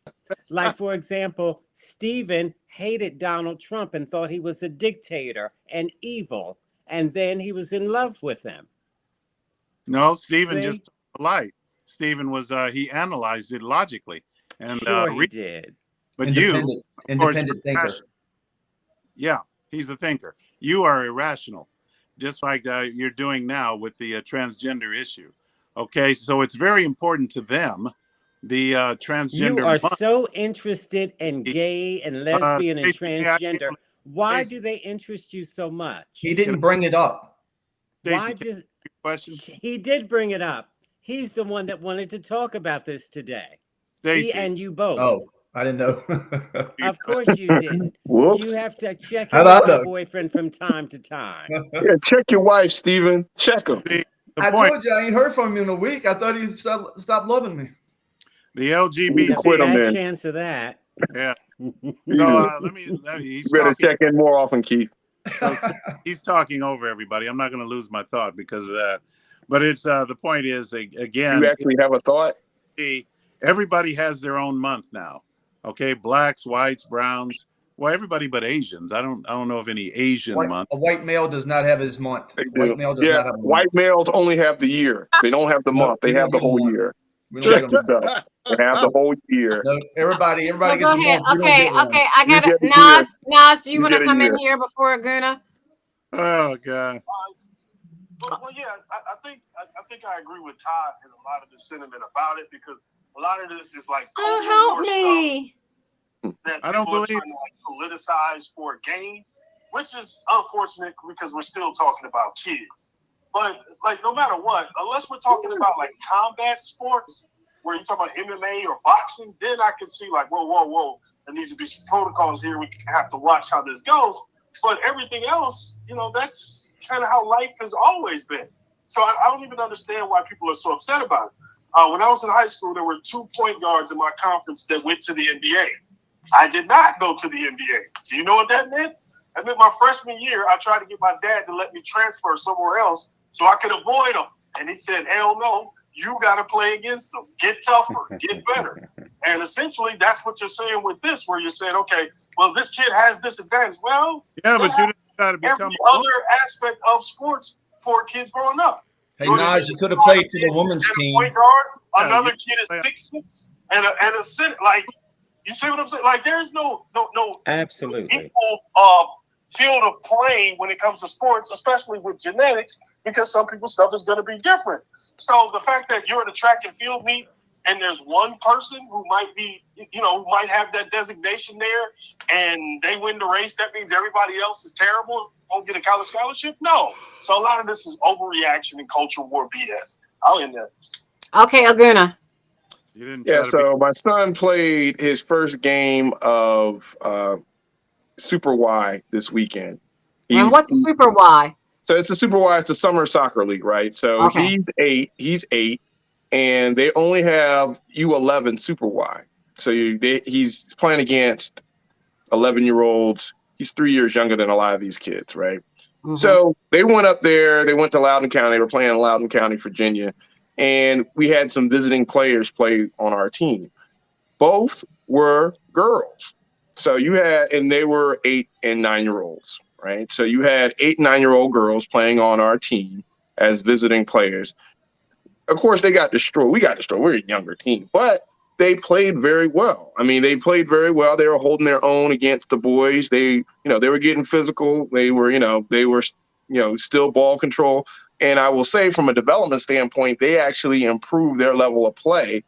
Like, for example, Stephen hated Donald Trump and thought he was a dictator and evil, and then he was in love with him. No, Stephen See? just lied. Stephen was he analyzed it logically, and Sure he did. But Independent- you, of course, independent you're thinker. irrational. Yeah, he's a thinker. You are irrational, just like you're doing now with the transgender issue. Okay, so it's very important to them. The transgender. You are so interested in gay and lesbian and transgender. Why do they interest you so much? He didn't bring it up. Why does he did bring it up? He's the one that wanted to talk about this today. He and you both. Oh, I didn't know. Of course you did. Whoops. You have to check How'd in I with your know? boyfriend from time to time. Yeah, check your wife, Stephen. Check him. I told you I ain't heard from him in a week. I thought he stopped loving me. The LGBT. Quit him, then. Chance of that. Yeah. So let me. He's You better talking, check in more often, Keith. he's talking over everybody. I'm not going to lose my thought because of that. But it's the point is again. You actually have a thought? Everybody has their own month now. Okay, blacks, whites, browns. Well, everybody but Asians. I don't know of any Asian month. A white male does not have his month. White male does not have a month. White males only have the year. They don't have the month. They have the whole year. Check yourself. They have the whole year. No, everybody So gets go a ahead. month. We don't Okay, get one. I got You it. get a year. Nas, do you You want to get a come in year. here before Aguna? Oh God. Well, yeah, I think I agree with Todd in a lot of the sentiment about it because a lot of this is like Oh, culture help war me. stuff that I don't people are believe- trying to like politicize for gain, which is unfortunate because we're still talking about kids. But like, no matter what, unless we're talking about like combat sports, where you're talking about MMA or boxing, then I can see like, whoa, there needs to be some protocols here. We have to watch how this goes. But everything else, that's kind of how life has always been. So I don't even understand why people are so upset about it. When I was in high school, there were 2 point guards in my conference that went to the NBA. I did not go to the NBA. Do you know what that meant? That meant my freshman year, I tried to get my dad to let me transfer somewhere else so I could avoid him. And he said, hell no, you got to play against them. Get tougher, get better. And essentially, that's what you're saying with this, where you're saying, okay, well, this kid has this advantage. Well, yeah, but you got to become every other aspect of sports for kids growing up. Hey, Nas, you could have played for the women's team. Point guard, another kid is 6'6", and a center. Like, you see what I'm saying? Like, there's no Absolutely. equal field of play when it comes to sports, especially with genetics, because some people's stuff is going to be different. So the fact that you're at a track and field meet and there's one person who might be, who might have that designation there and they win the race, that means everybody else is terrible, won't get a college scholarship? No. So a lot of this is overreaction and culture war BS. I'll end there. Okay, Aguna. Yeah, so my son played his first game of Super Y this weekend. And what's Super Y? So it's a Super Y. It's a summer soccer league, right? So Okay. He's eight, and they only have U11 Super Y. So he's playing against 11-year-olds. He's 3 years younger than a lot of these kids, right? Mm-hmm. So they went up there. They went to Loudoun County. They were playing in Loudoun County, Virginia. And we had some visiting players play on our team. Both were girls. So and they were 8 and 9-year-olds, right? So you had 8 and 9-year-old girls playing on our team as visiting players. Of course, they got destroyed. We got destroyed. We're a younger team, but they played very well. I mean, they played very well. They were holding their own against the boys. They were getting physical. They were still ball control. And I will say from a development standpoint, they actually improve their level of play,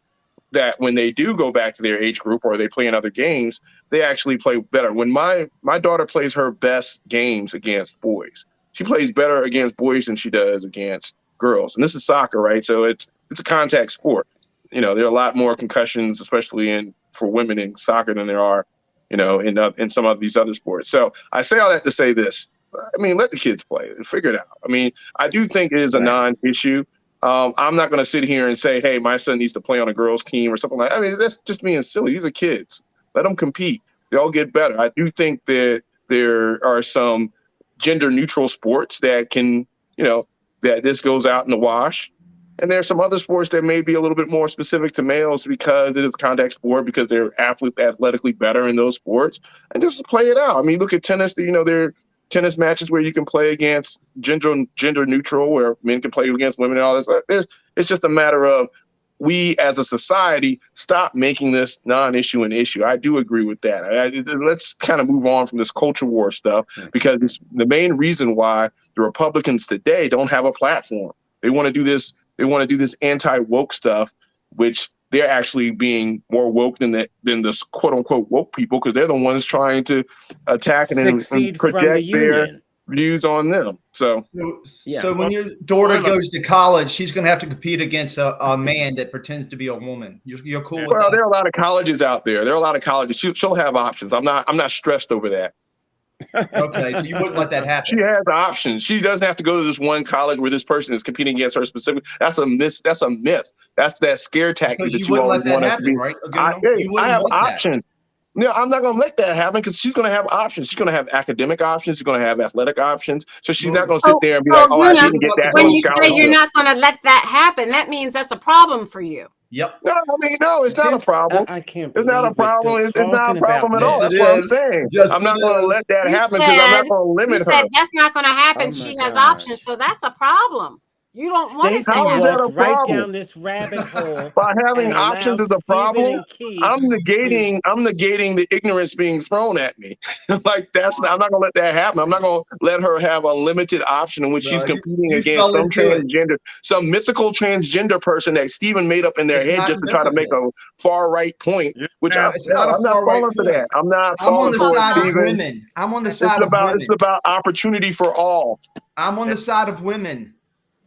that when they do go back to their age group or they play in other games, they actually play better. When my daughter plays her best games against boys, she plays better against boys than she does against girls. And this is soccer, right? So it's a contact sport. There are a lot more concussions, especially for women in soccer than there are, in some of these other sports. So I say all that to say this. I mean, let the kids play and figure it out. I mean, I do think it is a non-issue. I'm not going to sit here and say, hey, my son needs to play on a girls' team or something like that. I mean, that's just being silly. These are kids. Let them compete. They'll get better. I do think that there are some gender neutral sports that can, that this goes out in the wash. And there are some other sports that may be a little bit more specific to males because it is a contact sport, because they're athletically better in those sports. And just play it out. I mean, look at tennis. There are tennis matches where you can play against gender neutral, where men can play against women and all this. It's just a matter of we as a society stop making this non-issue an issue. I do agree with that. Let's kind of move on from this culture war stuff, because it's the main reason why the Republicans today don't have a platform. They want to do this. They want to do this anti-woke stuff, which they're actually being more woke than the quote unquote woke people, because they're the ones trying to attack and project their views on them. So when your daughter goes to college, she's going to have to compete against a man that pretends to be a woman. You're cool with that? Well, there are a lot of colleges out there. There are a lot of colleges. She'll have options. I'm not stressed over that. Okay, so you wouldn't let that happen. She has options. She doesn't have to go to this one college where this person is competing against her specifically. That's a myth. That's a myth. That's that scare tactic that you always want us to be. Right? I have options. No, I'm not going to let that happen, because she's going to have options. She's going to have academic options. She's going to have athletic options. So she's not going to sit there and be like, "Oh, I didn't get that." When you say you're not going to let that happen, that means that's a problem for you. Yep. No, it's not a problem. I can't. It's not a problem. It's not a problem at all. That's what I'm saying. I'm not going to let that happen, because I'm not going to limit her. You said that's not going to happen. She has options, so that's a problem. You don't want to Stacey say walked right down this rabbit hole. By having options is a problem. I'm negating the ignorance being thrown at me. I'm not gonna let that happen. I'm not gonna let her have a limited option in which she's competing against some mythical transgender person that Stephen made up in their head just to try to make a far right point. Which I'm not falling for that. I'm not falling for it, Stephen. I'm on the side of women. It's about opportunity for all. I'm on the side of women.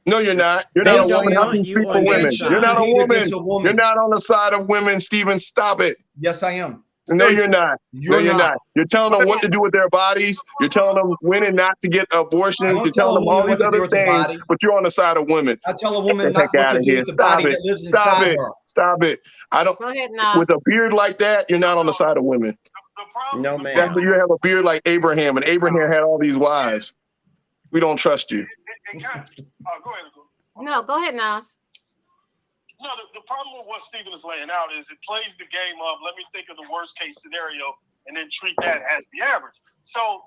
No, you're not. You're not a woman. How can you speak for women? You're not a woman. You're not on the side of women, Stephen. Stop it. Yes, I am. No, you're not. No, you're not. You're telling them what to do with their bodies. You're telling them when and not to get abortions. You're telling them all these other things, but you're on the side of women. I tell a woman not what to do with the body that lives inside her. Stop it. I don't. Go ahead, Nas. With a beard like that, you're not on the side of women. No, man. That's you have a beard like Abraham, and Abraham had all these wives. We don't trust you. Go ahead. No, go ahead, Nas. No, the problem with what Stephen is laying out is it plays the game of, let me think of the worst case scenario and then treat that as the average. So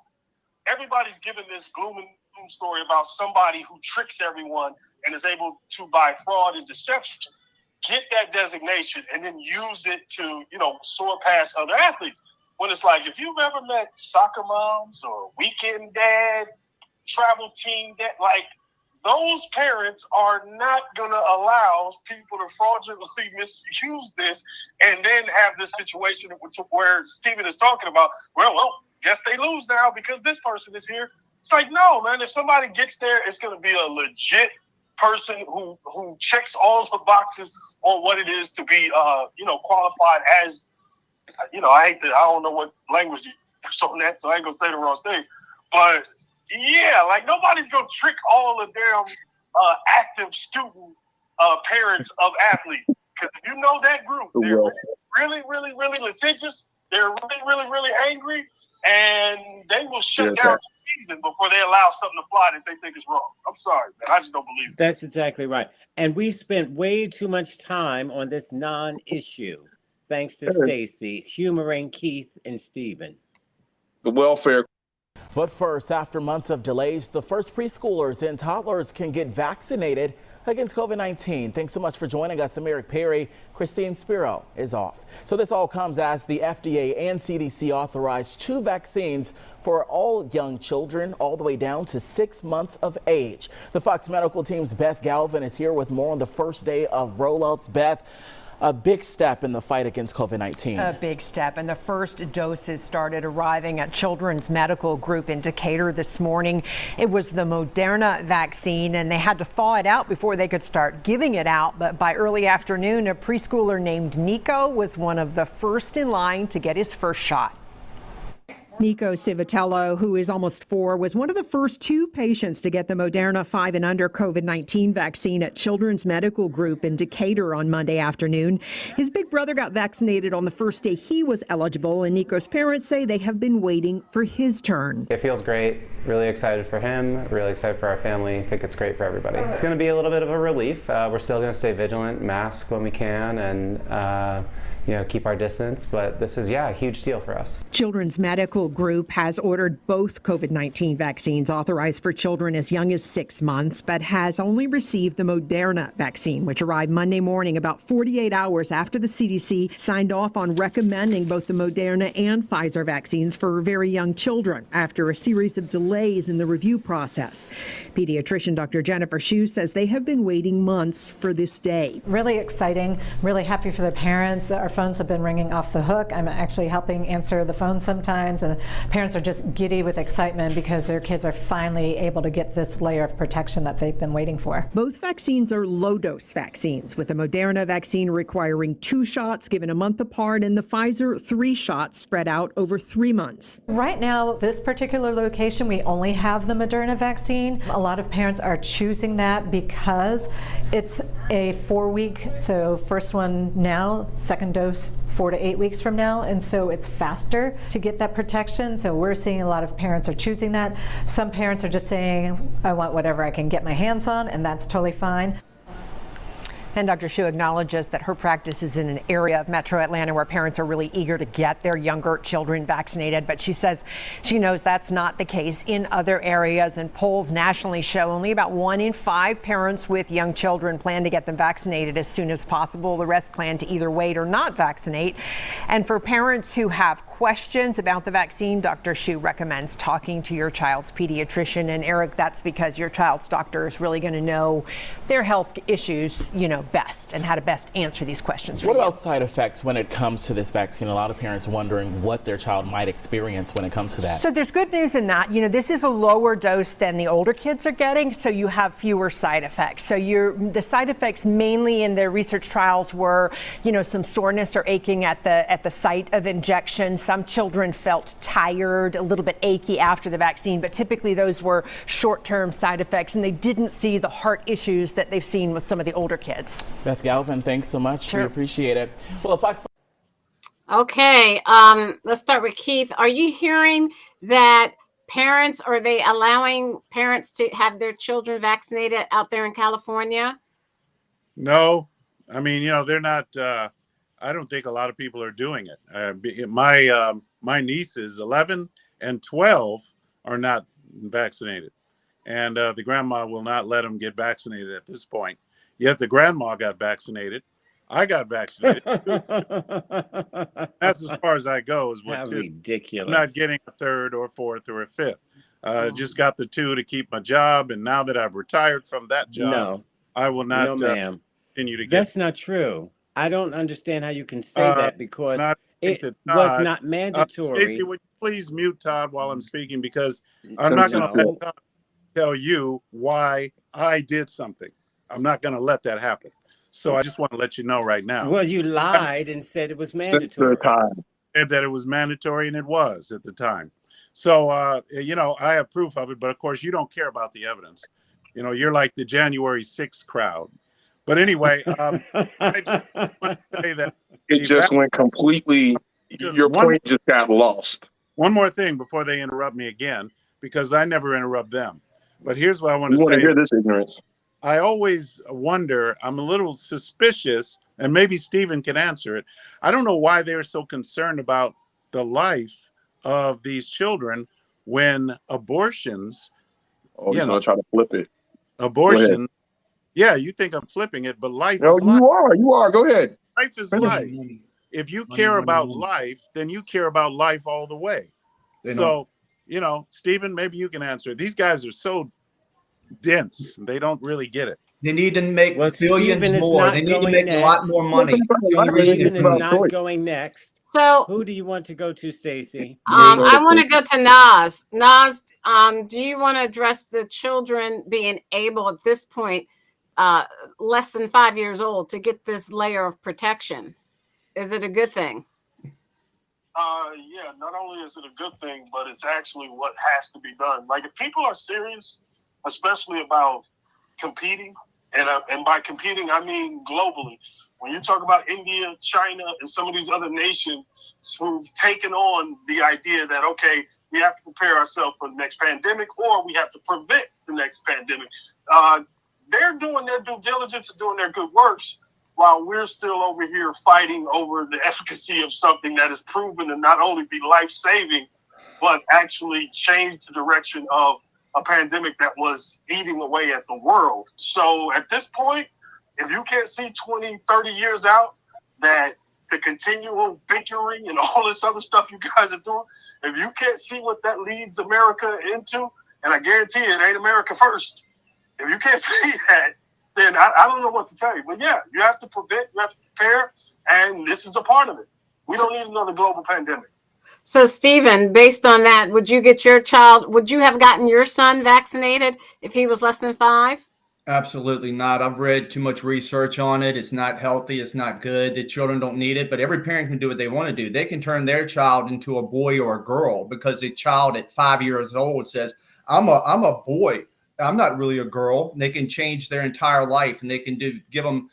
everybody's given this gloom and doom story about somebody who tricks everyone and is able to, by fraud and deception, get that designation and then use it to, soar past other athletes. When it's like, if you've ever met soccer moms or weekend dad, travel team, those parents are not going to allow people to fraudulently misuse this and then have this situation where Stephen is talking about, well, guess they lose now because this person is here. It's like, no, man, if somebody gets there, it's going to be a legit person who checks all the boxes on what it is to be, qualified as, I don't know what language you use on that, so I ain't going to say the wrong thing. But yeah, nobody's going to trick all the damn active student parents of athletes. Because if you know that group, they're really, really, really litigious. They're really, really, really angry. And they will shut down the season before they allow something to fly that they think is wrong. I'm sorry, man. I just don't believe it. That's exactly right. And we spent way too much time on this non-issue, thanks to Stacey, humoring Keith and Stephen. The welfare. But first, after months of delays, the first preschoolers and toddlers can get vaccinated against COVID-19. Thanks so much for joining us. I'm Eric Perry. Christine Spiro is off. So this all comes as the FDA and CDC authorized 2 vaccines for all young children all the way down to 6 months of age. The Fox Medical Team's Beth Galvin is here with more on the first day of rollouts. Beth, a big step in the fight against COVID-19. A big step, and the first doses started arriving at Children's Medical Group in Decatur this morning. It was the Moderna vaccine, and they had to thaw it out before they could start giving it out. But by early afternoon, a preschooler named Nico was one of the first in line to get his first shot. Nico Civitello, who is almost 4, was one of the first 2 patients to get the Moderna 5 and under COVID-19 vaccine at Children's Medical Group in Decatur on Monday afternoon. His big brother got vaccinated on the first day he was eligible, and Nico's parents say they have been waiting for his turn. It feels great. Really excited for him, really excited for our family. I think it's great for everybody. It's going to be a little bit of a relief. We're still going to stay vigilant, mask when we can, and keep our distance, but this is, a huge deal for us. Children's Medical Group has ordered both COVID-19 vaccines authorized for children as young as 6 months, but has only received the Moderna vaccine, which arrived Monday morning about 48 hours after the CDC signed off on recommending both the Moderna and Pfizer vaccines for very young children after a series of delays in the review process. Pediatrician Dr. Jennifer Hsu says they have been waiting months for this day. Really exciting, really happy for the parents. Our phones have been ringing off the hook. I'm actually helping answer the phone sometimes, and parents are just giddy with excitement because their kids are finally able to get this layer of protection that they've been waiting for. Both vaccines are low-dose vaccines, with the Moderna vaccine requiring 2 shots given a month apart and the Pfizer 3 shots spread out over 3 months. Right now, this particular location, we only have the Moderna vaccine. A lot of parents are choosing that because it's a 4-week, so first one now, second dose 4 to 8 weeks from now, and so it's faster to get that protection. So we're seeing a lot of parents are choosing that. Some parents are just saying, I want whatever I can get my hands on, and that's totally fine. And Dr. Hsu acknowledges that her practice is in an area of Metro Atlanta where parents are really eager to get their younger children vaccinated. But she says she knows that's not the case in other areas. And polls nationally show only about 1 in 5 parents with young children plan to get them vaccinated as soon as possible. The rest plan to either wait or not vaccinate. And for parents who have questions about the vaccine, Dr. Hsu recommends talking to your child's pediatrician. And Eric, that's because your child's doctor is really going to know their health issues, best and how to best answer these questions. What about side effects when it comes to this vaccine? A lot of parents wondering what their child might experience when it comes to that. So there's good news in that. This is a lower dose than the older kids are getting, so you have fewer side effects. So the side effects mainly in the research trials were, some soreness or aching at the site of injection. Some children felt tired, a little bit achy after the vaccine, but typically those were short-term side effects, and they didn't see the heart issues that they've seen with some of the older kids. Beth Galvin, thanks so much. Sure. We appreciate it. Well, Fox. Okay, let's start with Keith. Are you hearing that are they allowing parents to have their children vaccinated out there in California? No, I mean, they're not. I don't think a lot of people are doing it. My nieces, 11 and 12, are not vaccinated, and the grandma will not let them get vaccinated at this point. Yet the grandma got vaccinated. I got vaccinated. That's as far as I go. Is what? How ridiculous! I'm not getting a 3rd or 4th or a 5th. Just got the 2 to keep my job, and now that I've retired from that job, I will not continue to get. That's not true. I don't understand how you can say that because it was not mandatory. Stacey, would you please mute Todd while I'm speaking, because I'm not going to let Todd tell you why I did something. I'm not going to let that happen. So I just want to let you know right now. Well, you lied and said it was mandatory. Said that it was mandatory, and it was at the time. So, I have proof of it, but of course you don't care about the evidence. You're like the January 6th crowd. But anyway, I just want to say that it just went completely, your point just got lost. One more thing before they interrupt me again, because I never interrupt them. But here's what I want to say. You want to hear this ignorance? I always wonder, I'm a little suspicious, and maybe Stephen can answer it. I don't know why they're so concerned about the life of these children when abortions. Oh, you're going to try to flip it. Abortion. Yeah, you think I'm flipping it, but life is life. You are. Go ahead. Life is life. If you care about life, then you care about life all the way. So, Stephen, maybe you can answer it. These guys are so dense. They don't really get it. They need to make billions more. They need to make a lot more money. Stephen is not going next. So who do you want to go to, Stacey? I want to go to Naz. Naz, do you want to address the children being able at this point, less than 5 years old, to get this layer of protection? Is it a good thing? Yeah, not only is it a good thing, but it's actually what has to be done. Like, if people are serious, especially about competing, and by competing, I mean globally. When you talk about India, China, and some of these other nations who've taken on the idea that, okay, we have to prepare ourselves for the next pandemic, or we have to prevent the next pandemic. They're doing their due diligence and doing their good works, while we're still over here fighting over the efficacy of something that is proven to not only be life-saving, but actually change the direction of a pandemic that was eating away at the world. So at this point, if you can't see 20, 30 years out that the continual bickering and all this other stuff you guys are doing, if you can't see what that leads America into, and I guarantee it ain't America first, if you can't see that, then I don't know what to tell you. But yeah, you have to prevent, you have to prepare, and this is a part of it. We don't need another global pandemic. So, Stephen, based on that, would you have gotten your son vaccinated if he was less than 5? Absolutely not. I've read too much research on it. It's not healthy. It's not good. The children don't need it, but every parent can do what they want to do. They can turn their child into a boy or a girl because a child at 5 years old says, I'm a boy. I'm not really a girl. And they can change their entire life, and they can give them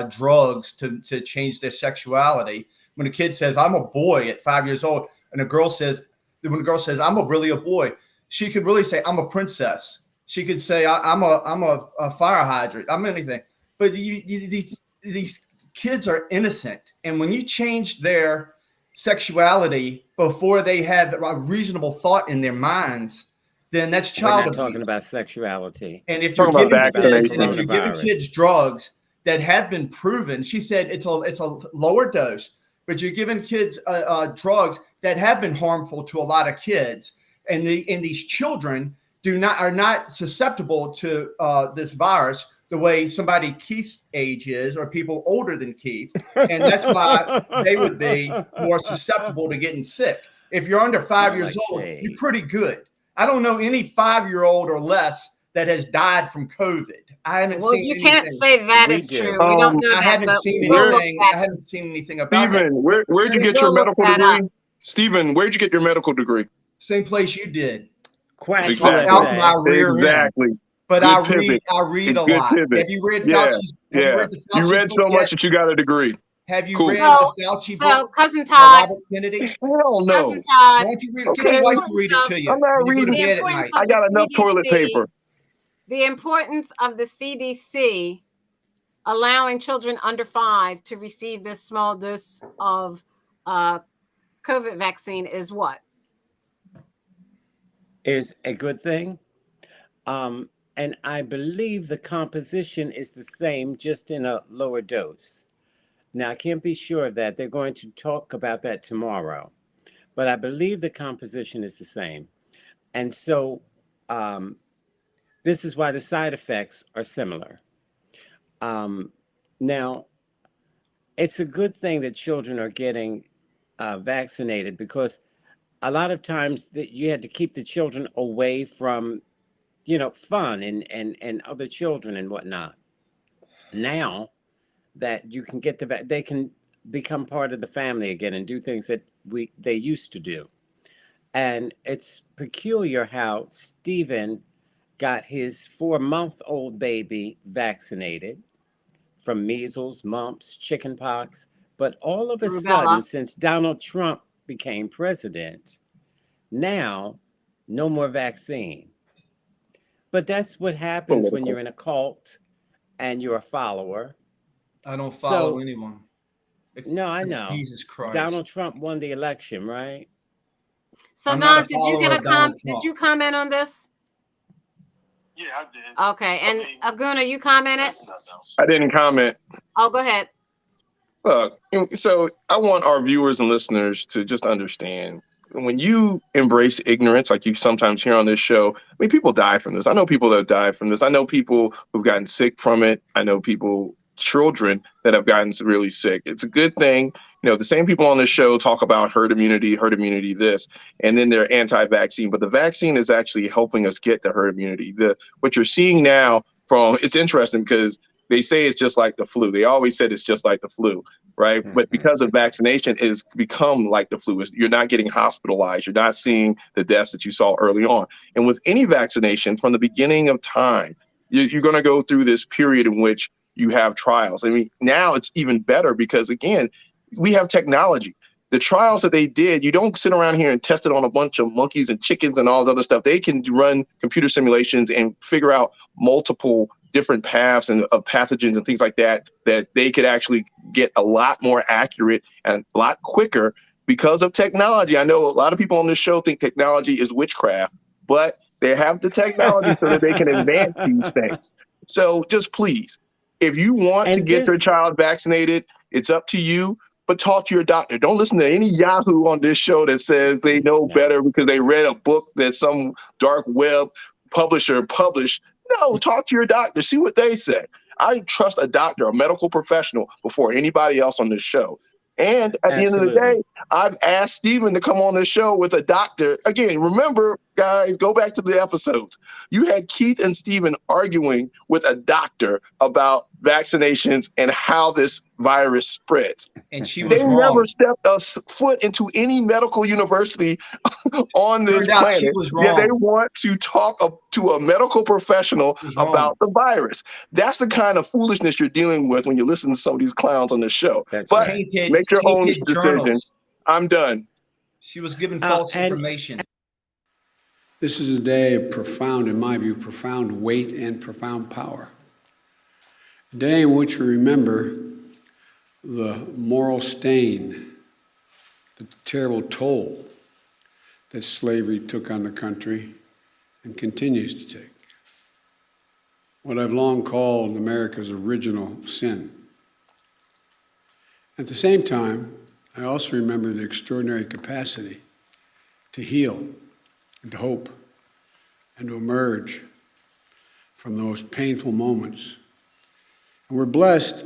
drugs to change their sexuality. When a kid says, I'm a boy at 5 years old, and when a girl says, I'm really a boy, she could really say, I'm a princess. She could say, I'm a fire hydrant. I'm anything. But these kids are innocent. And when you change their sexuality before they have a reasonable thought in their minds, then that's child abuse. We're not talking about sexuality. And if you're giving kids drugs that have been proven, she said it's a lower dose, but you're giving kids drugs that have been harmful to a lot of kids, and these children are not susceptible to this virus the way somebody Keith's age is, or people older than Keith, and that's why they would be more susceptible to getting sick. If you're under 5 years old, you're pretty good. I don't know any 5-year-old or less that has died from COVID. I haven't seen. You can't say that is true. We don't know I that. haven't seen anything. I haven't seen anything about Stephen, that. where'd you get your medical degree? Stephen, where'd you get your medical degree? Same place you did. Exactly. Out my rear Exactly. end. But I read a lot. Pivot. Have you read Yeah. Fauci's? You read so much that you got a degree. Have you Cool. read the Fauci book? Cousin Todd. Robert Kennedy? Hell no. Cousin Todd. Why don't you read it? Get your wife to read it to you. I'm not reading it. I got enough toilet paper. The importance of the CDC allowing children under 5 to receive this small dose of COVID vaccine is what? Is a good thing. And I believe the composition is the same, just in a lower dose. Now, I can't be sure of that. They're going to talk about that tomorrow. But I believe the composition is the same. And so this is why the side effects are similar. Now, it's a good thing that children are getting vaccinated, because a lot of times that you had to keep the children away from fun and other children and whatnot. Now that you can get they can become part of the family again and do things that they used to do. And it's peculiar how Stephen got his 4-month-old baby vaccinated from measles, mumps, chickenpox. But all of a sudden, since Donald Trump became president, now no more vaccine. But that's what happens when you're in a cult and you're a follower. I don't follow anyone. No, I know. Jesus Christ. Donald Trump won the election, right? So, Nas, did you comment on this? Yeah, I did. Okay, and Aguna, you commented? I didn't comment. Oh, go ahead. Look, so I want our viewers and listeners to just understand, when you embrace ignorance, like you sometimes hear on this show, I mean, people die from this. I know people that have died from this. I know people who've gotten sick from it. I know children that have gotten really sick. It's a good thing. The same people on this show talk about herd immunity this, and then they're anti-vaccine. But the vaccine is actually helping us get to herd immunity. What you're seeing now it's interesting because they say it's just like the flu. They always said it's just like the flu, right? But because of vaccination, it's become like the flu. You're not getting hospitalized. You're not seeing the deaths that you saw early on. And with any vaccination, from the beginning of time, you're going to go through this period in which you have trials. I mean, now it's even better because, again, we have technology. The trials that they did, you don't sit around here and test it on a bunch of monkeys and chickens and all this other stuff. They can run computer simulations and figure out multiple different paths and of pathogens and things like that, that they could actually get a lot more accurate and a lot quicker because of technology. I know a lot of people on this show think technology is witchcraft, but they have the technology so that they can advance these things. So just please, if you want to get your child vaccinated, it's up to you. But talk to your doctor. Don't listen to any Yahoo on this show that says they know better because they read a book that some dark web publisher published. No, talk to your doctor. See what they say. I trust a doctor, a medical professional, before anybody else on this show. And at the end of the day, I've asked Stephen to come on the show with a doctor. Again, remember, guys, go back to the episodes. You had Keith and Stephen arguing with a doctor about vaccinations and how this virus spreads. And she was They wrong. never stepped a foot into any medical university on this Turned out she planet. was Yet they wrong. want to talk to a medical professional about the virus. That's the kind of foolishness you're dealing with when you listen to some of these clowns on the show. But make your own Tainted decision. journals. I'm done. She was given false information. This is a day of profound, in my view, profound weight and profound power. A day in which we remember the moral stain, the terrible toll that slavery took on the country and continues to take. What I've long called America's original sin. At the same time, I also remember the extraordinary capacity to heal and to hope and to emerge from those painful moments. And we're blessed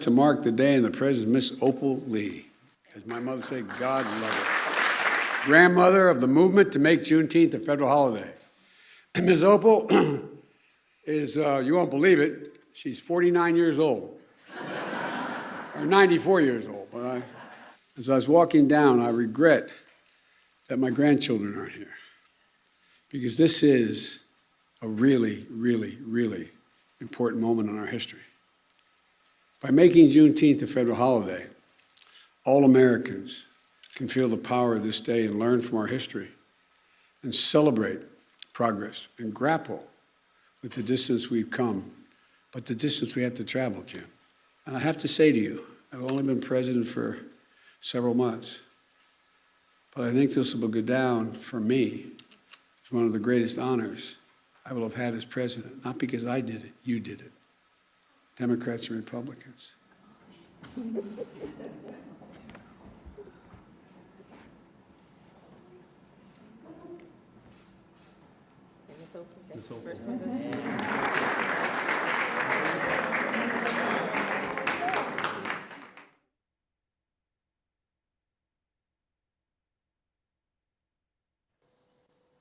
to mark the day in the presence of Miss Opal Lee. As my mother said, God love her. Grandmother of the movement to make Juneteenth a federal holiday. And Ms. Opal is, you won't believe it, she's 49 years old. Or 94 years old. But as I was walking down, I regret that my grandchildren aren't here. Because this is a really, really, really important moment in our history. By making Juneteenth a federal holiday, all Americans can feel the power of this day and learn from our history and celebrate progress and grapple with the distance we've come, but the distance we have to travel, Jim. And I have to say to you, I've only been president for several months, but I think this will go down for me as one of the greatest honors I will have had as president, not because I did it, you did it. Democrats and Republicans.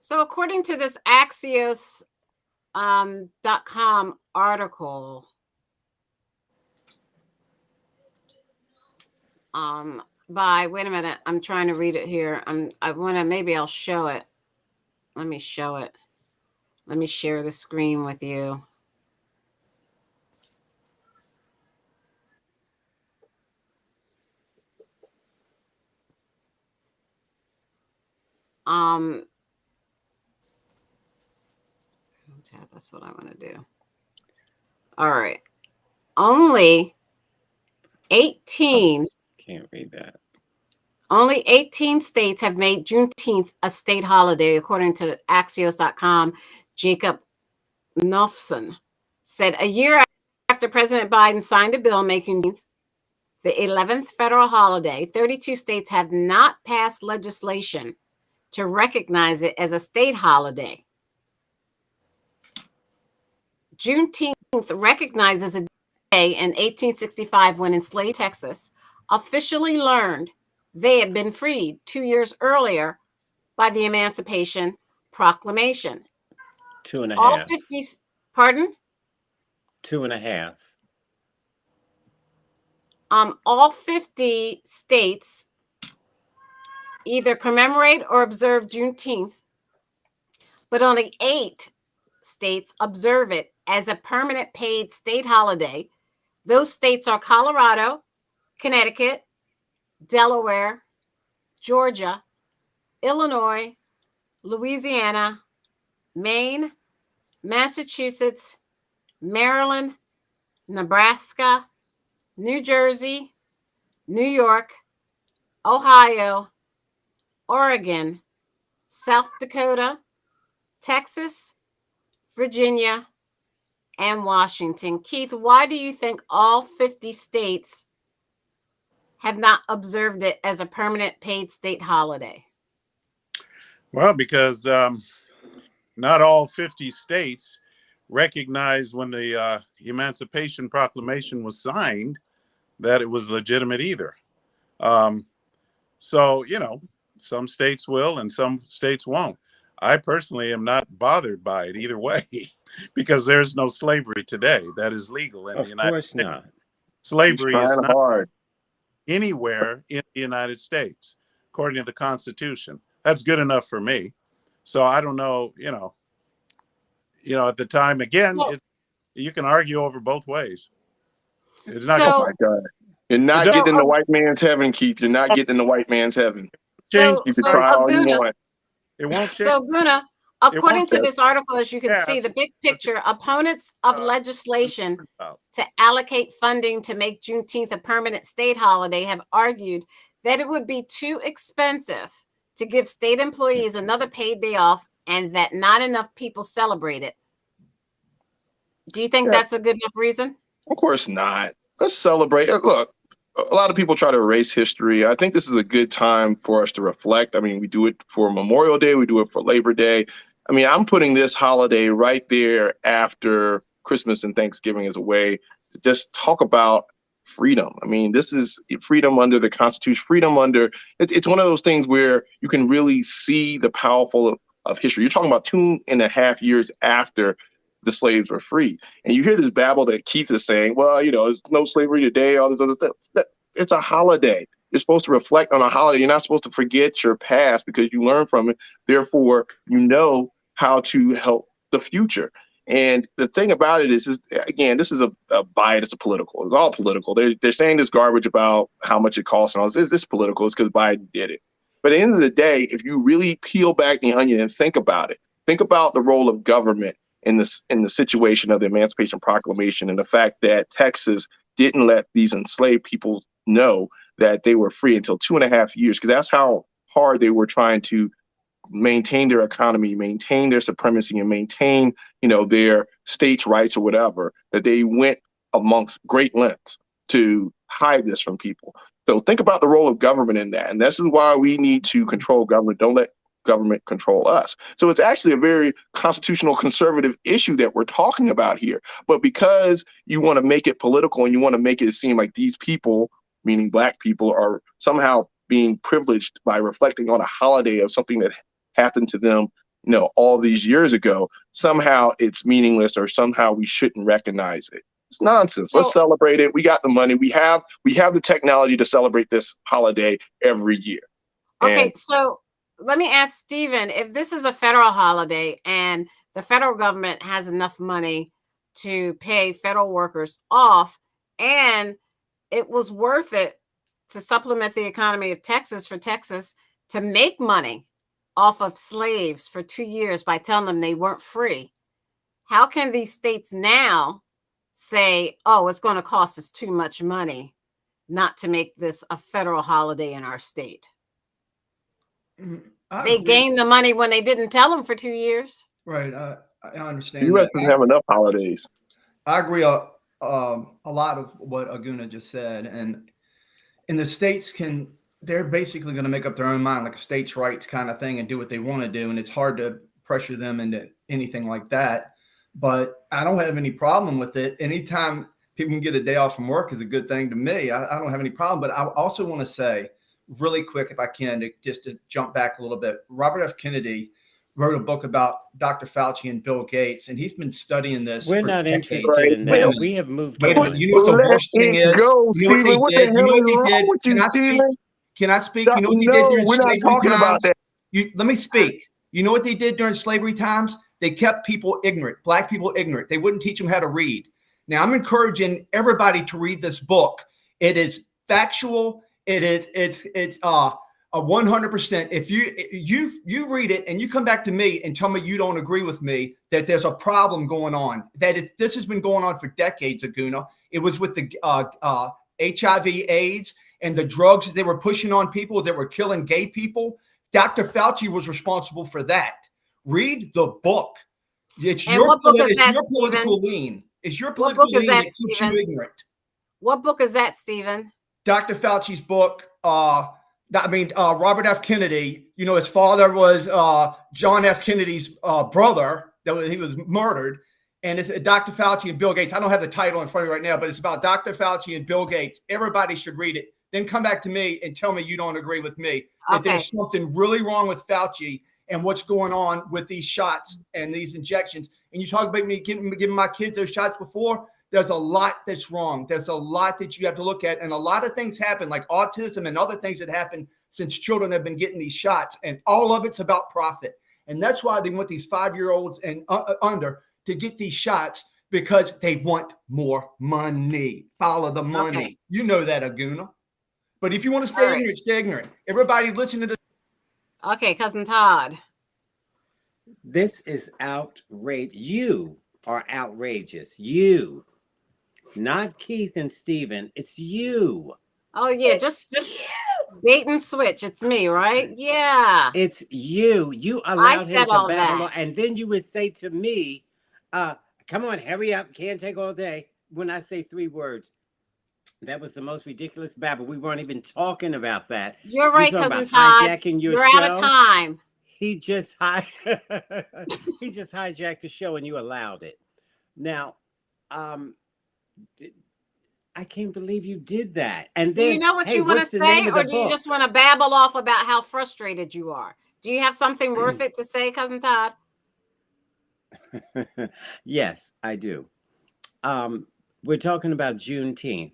So according to this Axios.com article, wait a minute, I'm trying to read it here. Maybe I'll show it. Let me show it. Let me share the screen with you. That's what I want to do. All right. Only 18. Can't read that. Only 18 states have made Juneteenth a state holiday, according to Axios.com. Jacob Knopfson said a year after President Biden signed a bill making the 11th federal holiday, 32 states have not passed legislation to recognize it as a state holiday. Juneteenth recognizes a day in 1865 when enslaved Texas officially learned they had been freed 2 years earlier by the Emancipation Proclamation. 2.5. All 50, pardon? 2.5. All 50 states either commemorate or observe Juneteenth, but only 8 states observe it as a permanent paid state holiday. Those states are Colorado, Connecticut, Delaware, Georgia, Illinois, Louisiana, Maine, Massachusetts, Maryland, Nebraska, New Jersey, New York, Ohio, Oregon, South Dakota, Texas, Virginia, and Washington. Keith, why do you think all 50 states have not observed it as a permanent paid state holiday? Well, because not all 50 states recognized when the Emancipation Proclamation was signed that it was legitimate either. So, you know, some states will and some states won't. I personally am not bothered by it either way because there's no slavery today that is legal in the United States. Not. Slavery is not hard. anywhere in the United States, according to the Constitution. That's good enough for me. So I don't know, at the time, again, you can argue over both ways. It's not. Oh my God. You're not getting the white man's heaven, Keith. You're not getting the white man's heaven. You can try all you want. It won't change. So, Guna, according to this article, as you can see, the big picture, opponents of legislation to allocate funding to make Juneteenth a permanent state holiday have argued that it would be too expensive to give state employees another paid day off and that not enough people celebrate it. Do you think that's a good enough reason? Of course not. Let's celebrate. Look, a lot of people try to erase history. I think this is a good time for us to reflect. I mean, we do it for Memorial Day. We do it for Labor Day. I mean, I'm putting this holiday right there after Christmas and Thanksgiving as a way to just talk about freedom. I mean, this is freedom under the Constitution, freedom under, it's one of those things where you can really see the powerful of history. You're talking about 2.5 years after the slaves were free. And you hear this babble that Keith is saying, well, there's no slavery today, all this other stuff. It's a holiday. You're supposed to reflect on a holiday. You're not supposed to forget your past because you learn from it. Therefore, you know how to help the future. And the thing about it is again, this is a bias. It's a political. It's all political. They're saying this garbage about how much it costs and all this. This political. It's because Biden did it. But at the end of the day, if you really peel back the onion and think about it, think about the role of government in the situation of the Emancipation Proclamation and the fact that Texas didn't let these enslaved people know that they were free until 2.5 years, because that's how hard they were trying to maintain their economy, maintain their supremacy, and maintain, their states' rights or whatever, that they went amongst great lengths to hide this from people. So think about the role of government in that. And this is why we need to control government. Don't let government control us. So it's actually a very constitutional conservative issue that we're talking about here. But because you want to make it political and you want to make it seem like these people, meaning Black people, are somehow being privileged by reflecting on a holiday of something that happened to them, all these years ago, somehow it's meaningless or somehow we shouldn't recognize it. It's nonsense. Let's celebrate it. We got the money. We have the technology to celebrate this holiday every year. Okay, so let me ask Stephen, if this is a federal holiday and the federal government has enough money to pay federal workers off, and it was worth it to supplement the economy of Texas for Texas to make money off of slaves for 2 years by telling them they weren't free, how can these states now say, oh, it's going to cost us too much money not to make this a federal holiday in our state? They gained the money when they didn't tell them for 2 years. Right. I understand. The U.S. doesn't have enough holidays. I agree a lot of what Aguna just said. And the states they're basically going to make up their own mind, like a states' rights kind of thing, and do what they want to do. And it's hard to pressure them into anything like that. But I don't have any problem with it. Anytime people can get a day off from work is a good thing to me. I don't have any problem. But I also want to say really quick, if I can, just to jump back a little bit, Robert F. Kennedy wrote a book about Dr. Fauci and Bill Gates, and he's been studying this. We're for not decades. interested in that. We have moved Wait a minute. on. You know what the Let worst thing it is? go, You know what they Stephen. What the did? You know hell what is they wrong did? with you, Can I speak? Stephen? Can I speak? You know what they did No, during we're not slavery talking about times? that. Let me speak. You know what they did during slavery times? They kept people ignorant, black people ignorant. They wouldn't teach them how to read. Now I'm encouraging everybody to read this book. It is factual. It's a 100%. If you read it and you come back to me and tell me you don't agree with me, that there's a problem going on, this has been going on for decades, Aguna. It was with the HIV, AIDS, and the drugs that they were pushing on people that were killing gay people. Dr. Fauci was responsible for that. Read the book. It's And your what book is it's that, your political Stephen? lean. It's your What political book is lean that, that keeps Stephen? you ignorant. What book is that, Stephen? Dr. Fauci's book, Robert F. Kennedy, you know, his father was John F. Kennedy's brother. He was murdered. And it's Dr. Fauci and Bill Gates. I don't have the title in front of me right now, but it's about Dr. Fauci and Bill Gates. Everybody should read it. Then come back to me and tell me you don't agree with me. That there's something really wrong with Fauci and what's going on with these shots and these injections. And you talk about me giving my kids those shots before. There's a lot that's wrong. There's a lot that you have to look at. And a lot of things happen, like autism and other things that happen since children have been getting these shots. And all of it's about profit. And that's why they want these 5-year-olds and under to get these shots, because they want more money. Follow the money. Okay. You know that, Aguna. But if you want to stay ignorant, stay ignorant. Everybody listen to this. Okay, Cousin Todd. This is outrage. You are outrageous. You, not Keith and Stephen. It's you. Oh yeah, just bait and switch. It's me, right? Yeah. It's you. You allowed him said to all babble that. on, and then you would say to me, come on, hurry up. Can't take all day. When I say 3 words. That was the most ridiculous babble. We weren't even talking about that. You're right, talking Cousin about Todd. hijacking your You're show. out of time. He just he just hijacked the show and you allowed it. Now, I can't believe you did that. And Do then, you know what hey, you want to what's the say, name of or the do you book? just want to babble off about how frustrated you are? Do you have something worth it to say, Cousin Todd? Yes, I do. We're talking about Juneteenth.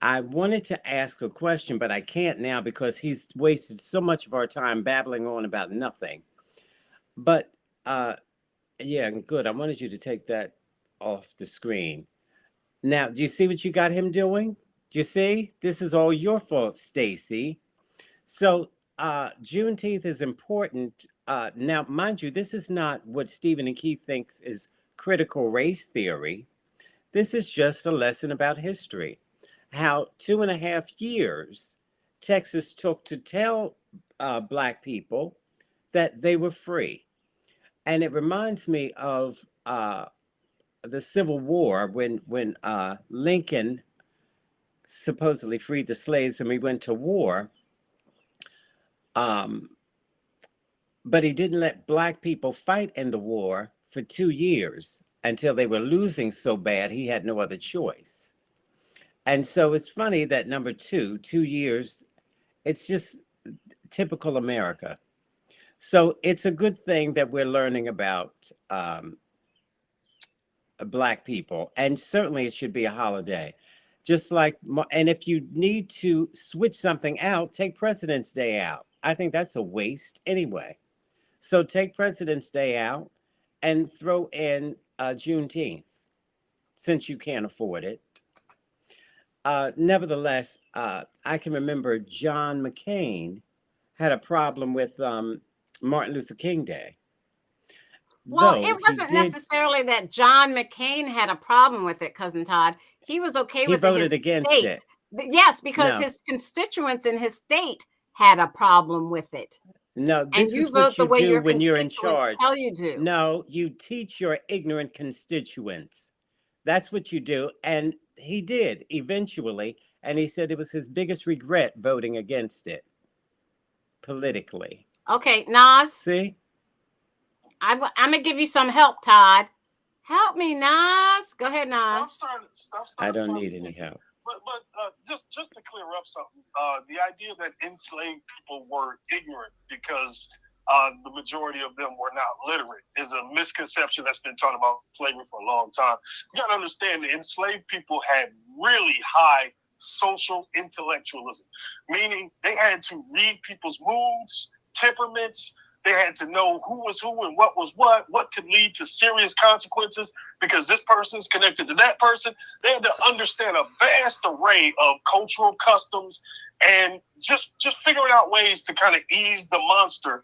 I wanted to ask a question, but I can't now because he's wasted so much of our time babbling on about nothing. But yeah, good. I wanted you to take that off the screen. Now, do you see what you got him doing? Do you see? This is all your fault, Stacy. So Juneteenth is important. Now, mind you, this is not what Stephen and Keith thinks is critical race theory. This is just a lesson about history. How 2.5 years Texas took to tell Black people that they were free. And it reminds me of the Civil War when Lincoln supposedly freed the slaves and we went to war. But he didn't let Black people fight in the war for 2 years until they were losing so bad he had no other choice. And so it's funny that number 2 years, it's just typical America. So it's a good thing that we're learning about Black people, and certainly it should be a holiday. Just like, and if you need to switch something out, take President's Day out. I think that's a waste anyway. So take President's Day out and throw in Juneteenth, since you can't afford it. Nevertheless, I can remember John McCain had a problem with Martin Luther King Day. Well, it wasn't necessarily that John McCain had a problem with it, Cousin Todd. He was okay with it. He voted against it. Yes, because his constituents in his state had a problem with it. No, this is what you do when you're in charge. Tell you to. No, you teach your ignorant constituents. That's what you do. And he did eventually. And he said it was his biggest regret voting against it politically. Okay, Nas. See? I'm going to give you some help, Todd. Help me, Nas. Go ahead, Nas. I don't need any help. But just to clear up something, the idea that enslaved people were ignorant because the majority of them were not literate is a misconception that's been taught about slavery for a long time. You got to understand that enslaved people had really high social intellectualism, meaning they had to read people's moods, temperaments. They had to know who was who and what was what could lead to serious consequences because this person's connected to that person. They had to understand a vast array of cultural customs and just figuring out ways to kind of ease the monster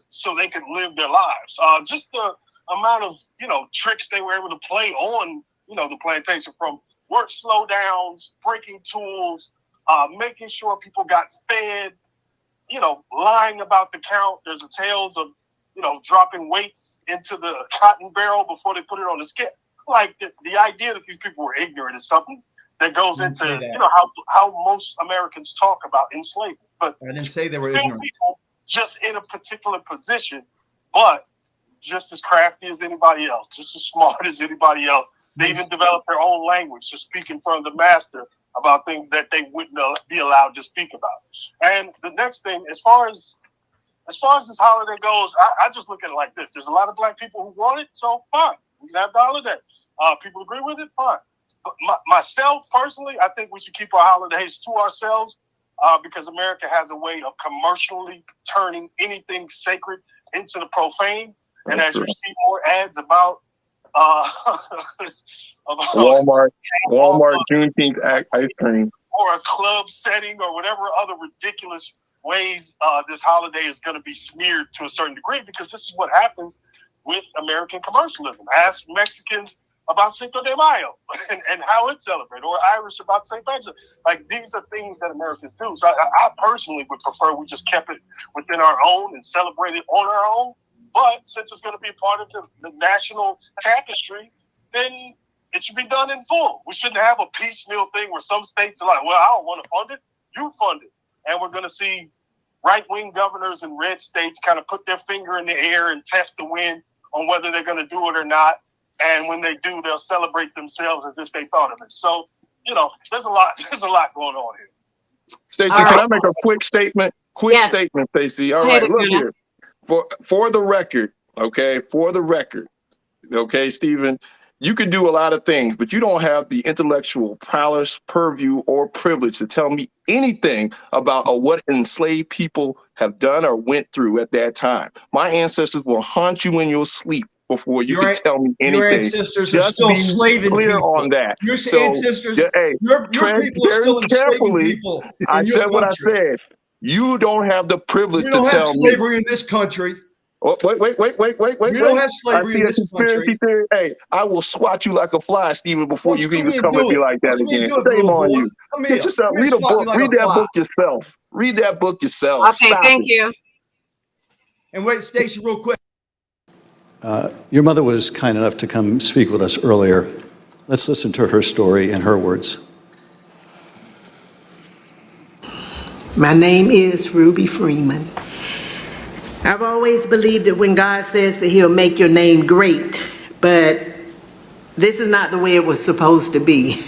so they could live their lives. Just the amount of, tricks they were able to play on, the plantation, from work slowdowns, breaking tools, making sure people got fed, lying about the count. There's a tales of, dropping weights into the cotton barrel before they put it on the scale. Like the idea that these people were ignorant is something that goes into, how most Americans talk about enslavement. But I didn't say they were ignorant. People just in a particular position, but just as crafty as anybody else, just as smart as anybody else. They even developed their own language to speak in front of the master about things that they wouldn't be allowed to speak about. And the next thing, as far as this holiday goes, I just look at it like this. There's a lot of Black people who want it, so fine. We can have the holiday. People agree with it, fine. But myself, personally, I think we should keep our holidays to ourselves because America has a way of commercially turning anything sacred into the profane. And as you see more ads about Walmart Juneteenth ice cream, or a club setting, or whatever other ridiculous ways this holiday is going to be smeared to a certain degree, because this is what happens with American commercialism. Ask Mexicans about Cinco de Mayo and how it's celebrated, or Irish about St. Patrick's. Like, these are things that Americans do. So I personally would prefer we just kept it within our own and celebrated on our own. But since it's going to be part of the national tapestry, then it should be done in full. We shouldn't have a piecemeal thing where some states are like, well, I don't want to fund it. You fund it. And we're going to see right-wing governors in red states kind of put their finger in the air and test the wind on whether they're going to do it or not. And when they do, they'll celebrate themselves as if they thought of it. So, there's a lot going on here. Stacey, can I make a quick statement? Statement, Stacey. All right, look here. For the record, Stephen, you can do a lot of things, but you don't have the intellectual prowess, purview, or privilege to tell me anything about what enslaved people have done or went through at that time. My ancestors will haunt you in your sleep before you can tell me anything. Your ancestors are still slaving clear people. on that. Your ancestors, your people are still enslaving people. I said what I said. You don't have the privilege to tell me. You don't have slavery in this country. Oh, wait. You don't have slavery in this country. Theory. Hey, I will swat you like a fly, Stephen, before you can even come at me like that again. Shame on you. Get yourself, read a book. Read that book yourself. Read that book yourself. Okay, thank you. And wait, Stacey, real quick. Your mother was kind enough to come speak with us earlier. Let's listen to her story in her words. My name is Ruby Freeman. I've always believed that when God says that he'll make your name great, but this is not the way it was supposed to be.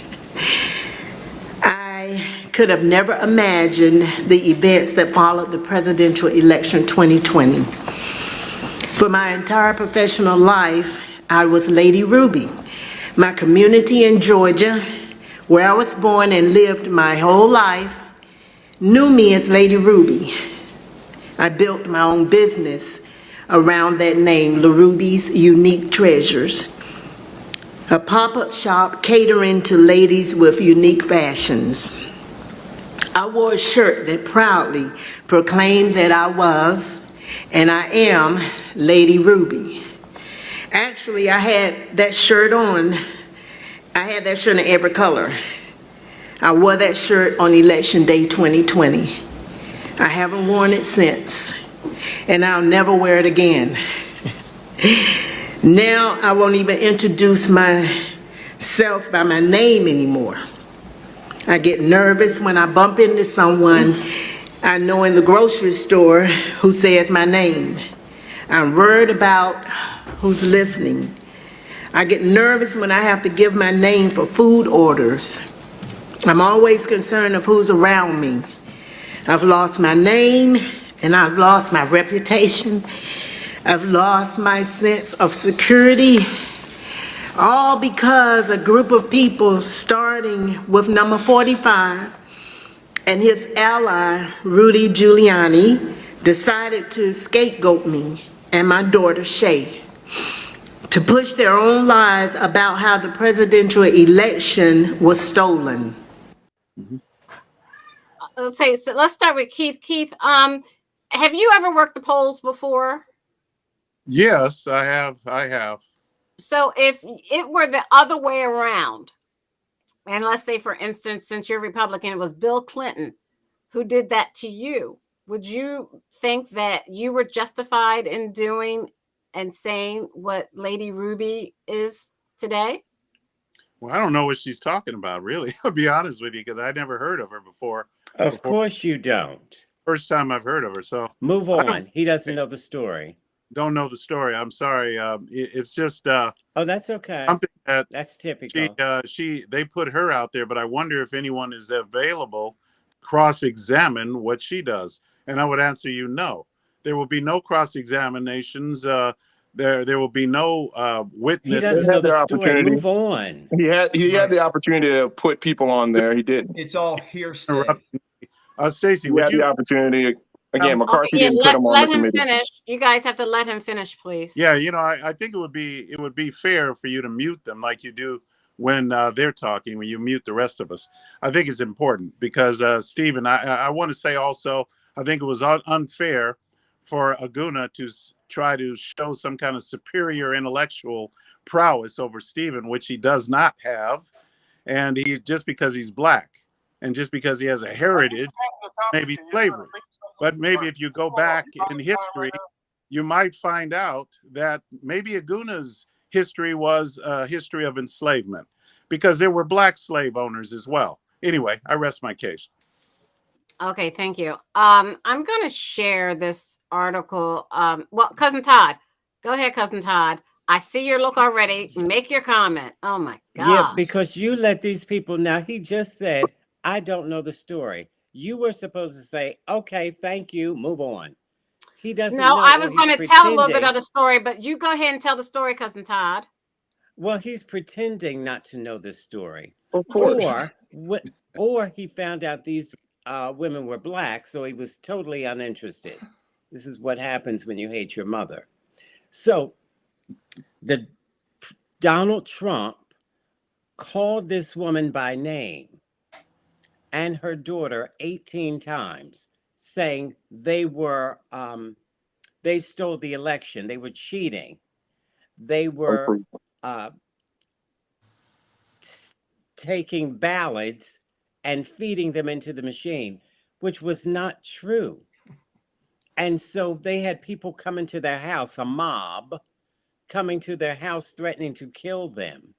I could have never imagined the events that followed the presidential election 2020. For my entire professional life, I was Lady Ruby. My community in Georgia, where I was born and lived my whole life, knew me as Lady Ruby. I built my own business around that name, LaRuby's Unique Treasures, a pop-up shop catering to ladies with unique fashions. I wore a shirt that proudly proclaimed that I was, and I am, Lady Ruby. Actually, I had that shirt on. I had that shirt in every color. I wore that shirt on Election Day 2020. I haven't worn it since, and I'll never wear it again. Now I won't even introduce myself by my name anymore. I get nervous when I bump into someone I know in the grocery store who says my name. I'm worried about who's listening. I get nervous when I have to give my name for food orders. I'm always concerned of who's around me. I've lost my name and I've lost my reputation. I've lost my sense of security, all because a group of people, starting with number 45 and his ally, Rudy Giuliani, decided to scapegoat me and my daughter, Shay, to push their own lies about how the presidential election was stolen. So let's start with Keith. Keith, have you ever worked the polls before? Yes, I have. So if it were the other way around, and let's say, for instance, since you're Republican, it was Bill Clinton who did that to you, would you think that you were justified in doing and saying what Lady Ruby is today? Well, I don't know what she's talking about, really. I'll be honest with you, because I never heard of her before. Of course you don't. First time I've heard of her. So move on. He doesn't know the story. Don't know the story. I'm sorry. It's just oh, that's okay. Something that that's typical. They put her out there, but I wonder if anyone is available to cross-examine what she does. And I would answer you no. There will be no cross-examinations. There will be no witness. He doesn't know the story. Move on. He had the opportunity to put people on there. He didn't. It's all hearsay. Stacey, would you? Had the opportunity. Again, McCarthy okay, didn't put him on the committee. Let him finish. You guys have to let him finish, please. Yeah, I think it would be fair for you to mute them like you do when they're talking, when you mute the rest of us. I think it's important because, Stephen, I want to say also, I think it was unfair for Aguna to try to show some kind of superior intellectual prowess over Stephen, which he does not have. And he's just because he's black. And just because he has a heritage, maybe slavery. But maybe if you go back in history, you might find out that maybe Aguna's history was a history of enslavement because there were black slave owners as well. Anyway, I rest my case. Okay, thank you. I'm going to share this article. Well, Cousin Todd, go ahead, Cousin Todd. I see your look already. Make your comment. Oh, my God. Yeah, because you let these people. Now, he just said, I don't know the story. You were supposed to say, okay, thank you, move on. He doesn't know. No, I was going to tell a little bit of the story, but you go ahead and tell the story, Cousin Todd. Well, he's pretending not to know the story. Of course. Or he found out these women were black, so he was totally uninterested. This is what happens when you hate your mother. So Donald Trump called this woman by name and her daughter 18 times, saying they were, they stole the election. They were cheating. They were taking ballots and feeding them into the machine, which was not true. And so they had people coming to their house, a mob coming to their house, threatening to kill them.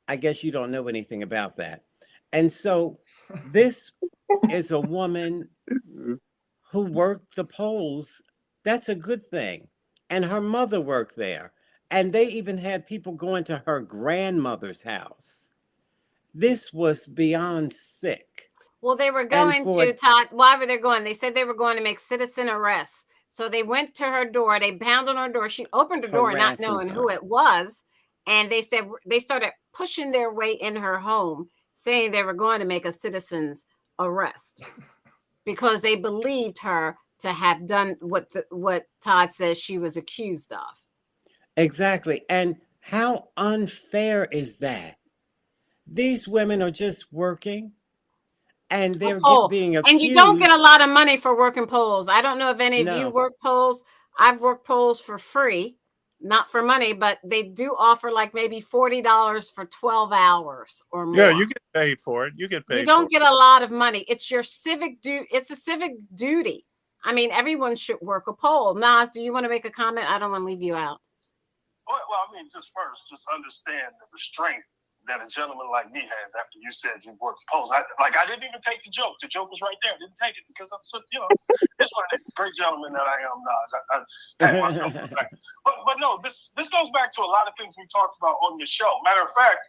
I guess you don't know anything about that. And so this is a woman who worked the polls. That's a good thing. And her mother worked there. And they even had people going to her grandmother's house. This was beyond sick. Well, they were going to, Todd, why were they going? They said they were going to make citizen arrests. So they went to her door. They pounded on her door. She opened the door not knowing who it was. And they said they started pushing their way in her home, saying they were going to make a citizen's arrest because they believed her to have done what Todd says she was accused of. Exactly. And how unfair is that? These women are just working and they're being accused. And you don't get a lot of money for working polls. I don't know if any of you work polls. I've worked polls for free, not for money, but they do offer like maybe $40 for 12 hours or more. Yeah, you get paid for it. You get paid. You don't get a lot of money. It's your civic duty. It's a civic duty. I mean, everyone should work a poll. Nas, do you want to make a comment? I don't want to leave you out. Well, I mean, just understand the restraint that a gentleman like me has after you said you worked polls. I didn't even take the joke. The joke was right there. I didn't take it because I'm so, it's one of the great gentlemen that I am, Nas. I pat myself on the back. But no, this goes back to a lot of things we talked about on your show. Matter of fact,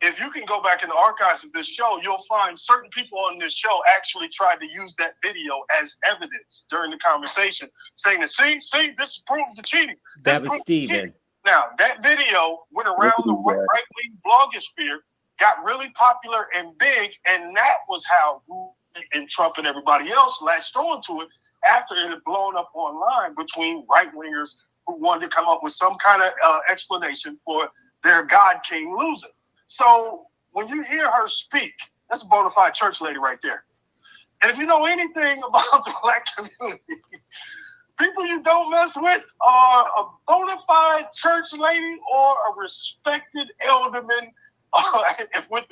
if you can go back in the archives of this show, you'll find certain people on this show actually tried to use that video as evidence during the conversation, saying that, see, this proves the cheating. That was Steven. Now, that video went around the right-wing blogosphere, got really popular and big, and that was how Rudy and Trump and everybody else latched on to it after it had blown up online between right-wingers who wanted to come up with some kind of explanation for their God King losing. So when you hear her speak, that's a bona fide church lady right there. And if you know anything about the Black community, people you don't mess with are a bona fide church lady or a respected elderman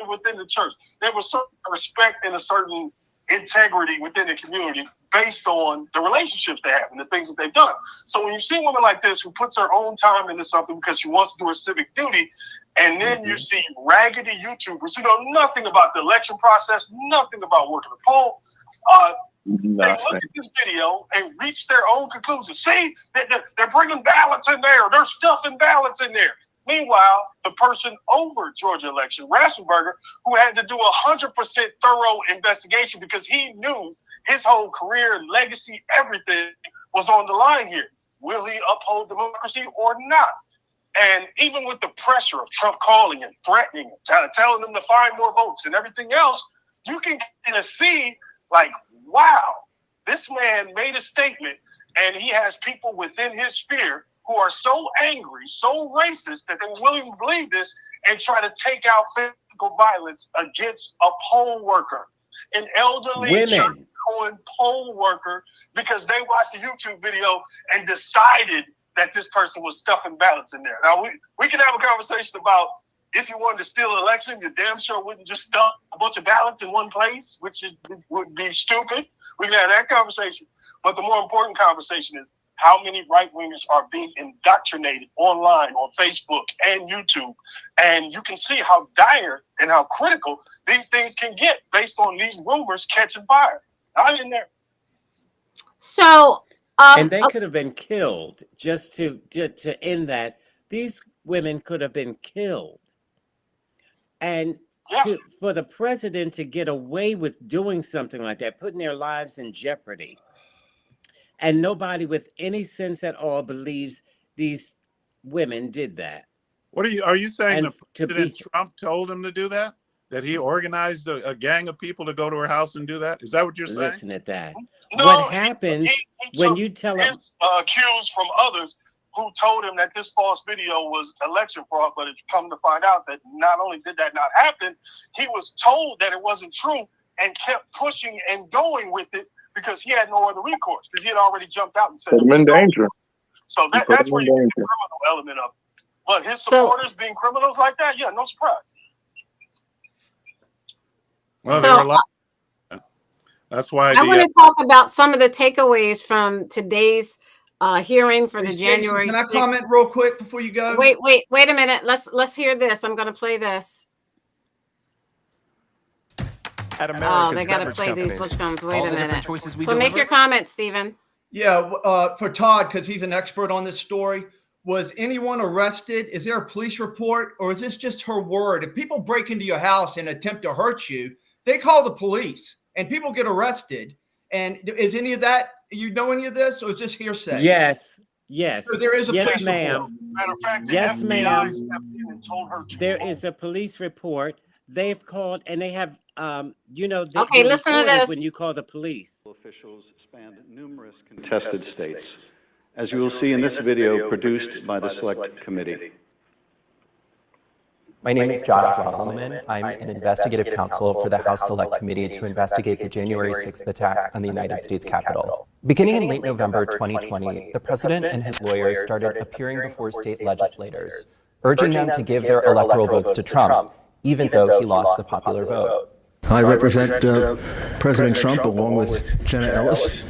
within the church. There was certain respect and a certain integrity within the community based on the relationships they have and the things that they've done. So when you see a woman like this who puts her own time into something because she wants to do her civic duty, and then you see raggedy YouTubers who know nothing about the election process, nothing about working the poll, they look at this video and reach their own conclusions. See, they're bringing ballots in there. They're stuffing ballots in there. Meanwhile, the person over Georgia election, Raffensperger, who had to do 100% thorough investigation because he knew his whole career, legacy, everything was on the line here. Will he uphold democracy or not? And even with the pressure of Trump calling and threatening him, telling them to find more votes and everything else, you can kind of see, like, wow, this man made a statement and he has people within his sphere who are so angry, so racist that they're willing to believe this and try to take out physical violence against a poll worker, an elderly church-going poll worker, because they watched a YouTube video and decided that this person was stuffing ballots in there. Now, we can have a conversation about if you wanted to steal an election, you damn sure wouldn't just stuff a bunch of ballots in one place, which would be stupid. We can have that conversation. But the more important conversation is how many right-wingers are being indoctrinated online on Facebook and YouTube. And you can see how dire and how critical these things can get based on these rumors catching fire. I'm in there. So, and they could have been killed just to end that. These women could have been killed. And for the president to get away with doing something like that, putting their lives in jeopardy, and nobody with any sense at all believes these women did that. What are you saying that President Trump told him to do that? That he organized a gang of people to go to her house and do that? Is that what you're saying? Listen at that. No, what happens when you tell him cues from others who told him that this false video was election fraud, but it's come to find out that not only did that not happen, he was told that it wasn't true and kept pushing and going with it because he had no other recourse because he had already jumped out and said put him in danger. So that's where you get the criminal element of it. But his supporters being criminals like that, yeah, no surprise. Well, there were a lot. That's why I want to talk about some of the takeaways from today's hearing for the January. Can I comment real quick before you go? Wait a minute. Let's hear this. I'm going to play this. At America's they got to play companies, these. Which comes? Wait all a the different minute. choices we So make deliver. your comments, Stephen. Yeah, for Todd, because he's an expert on this story. Was anyone arrested? Is there a police report, or is this just her word? If people break into your house and attempt to hurt you, they call the police, and people get arrested. And is any of that? You know any of this, or is this hearsay? Yes. So there is a police ma'am. report. Matter of fact, the Yes, FBI ma'am. stepped in and told her to There go. is a police report. They've called and they have, Okay, listen to this. When you call the police. Officials spanned numerous contested states, as you will see in this video produced by the Select Committee. My name is Josh Rosselman. I'm an investigative counsel for the House Select Committee to investigate the January 6th attack on the United States Capitol. Beginning in late November 2020, the president and his lawyers started appearing before state legislators, urging them to give their electoral votes to Trump, even though he lost the popular vote. I represent President Trump along with Jenna Ellis,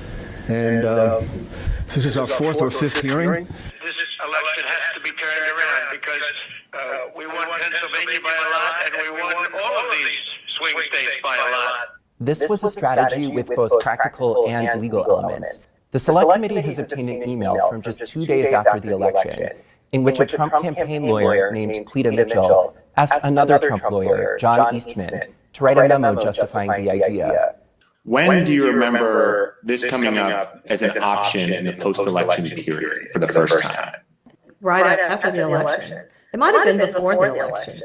and this is our fourth or fifth hearing. This election has to be turned around because we won Pennsylvania by a lot, and we won all of these swing states by a lot. This was a strategy with both practical and legal elements. The Select Committee has obtained an email from just 2 days after the election, in which a Trump campaign lawyer named Cleta Mitchell asked another Trump lawyer, John Eastman, to write a memo justifying the idea. When do you remember this coming up as an option in the post-election period for the first time? Right after the election. It might have been before the election.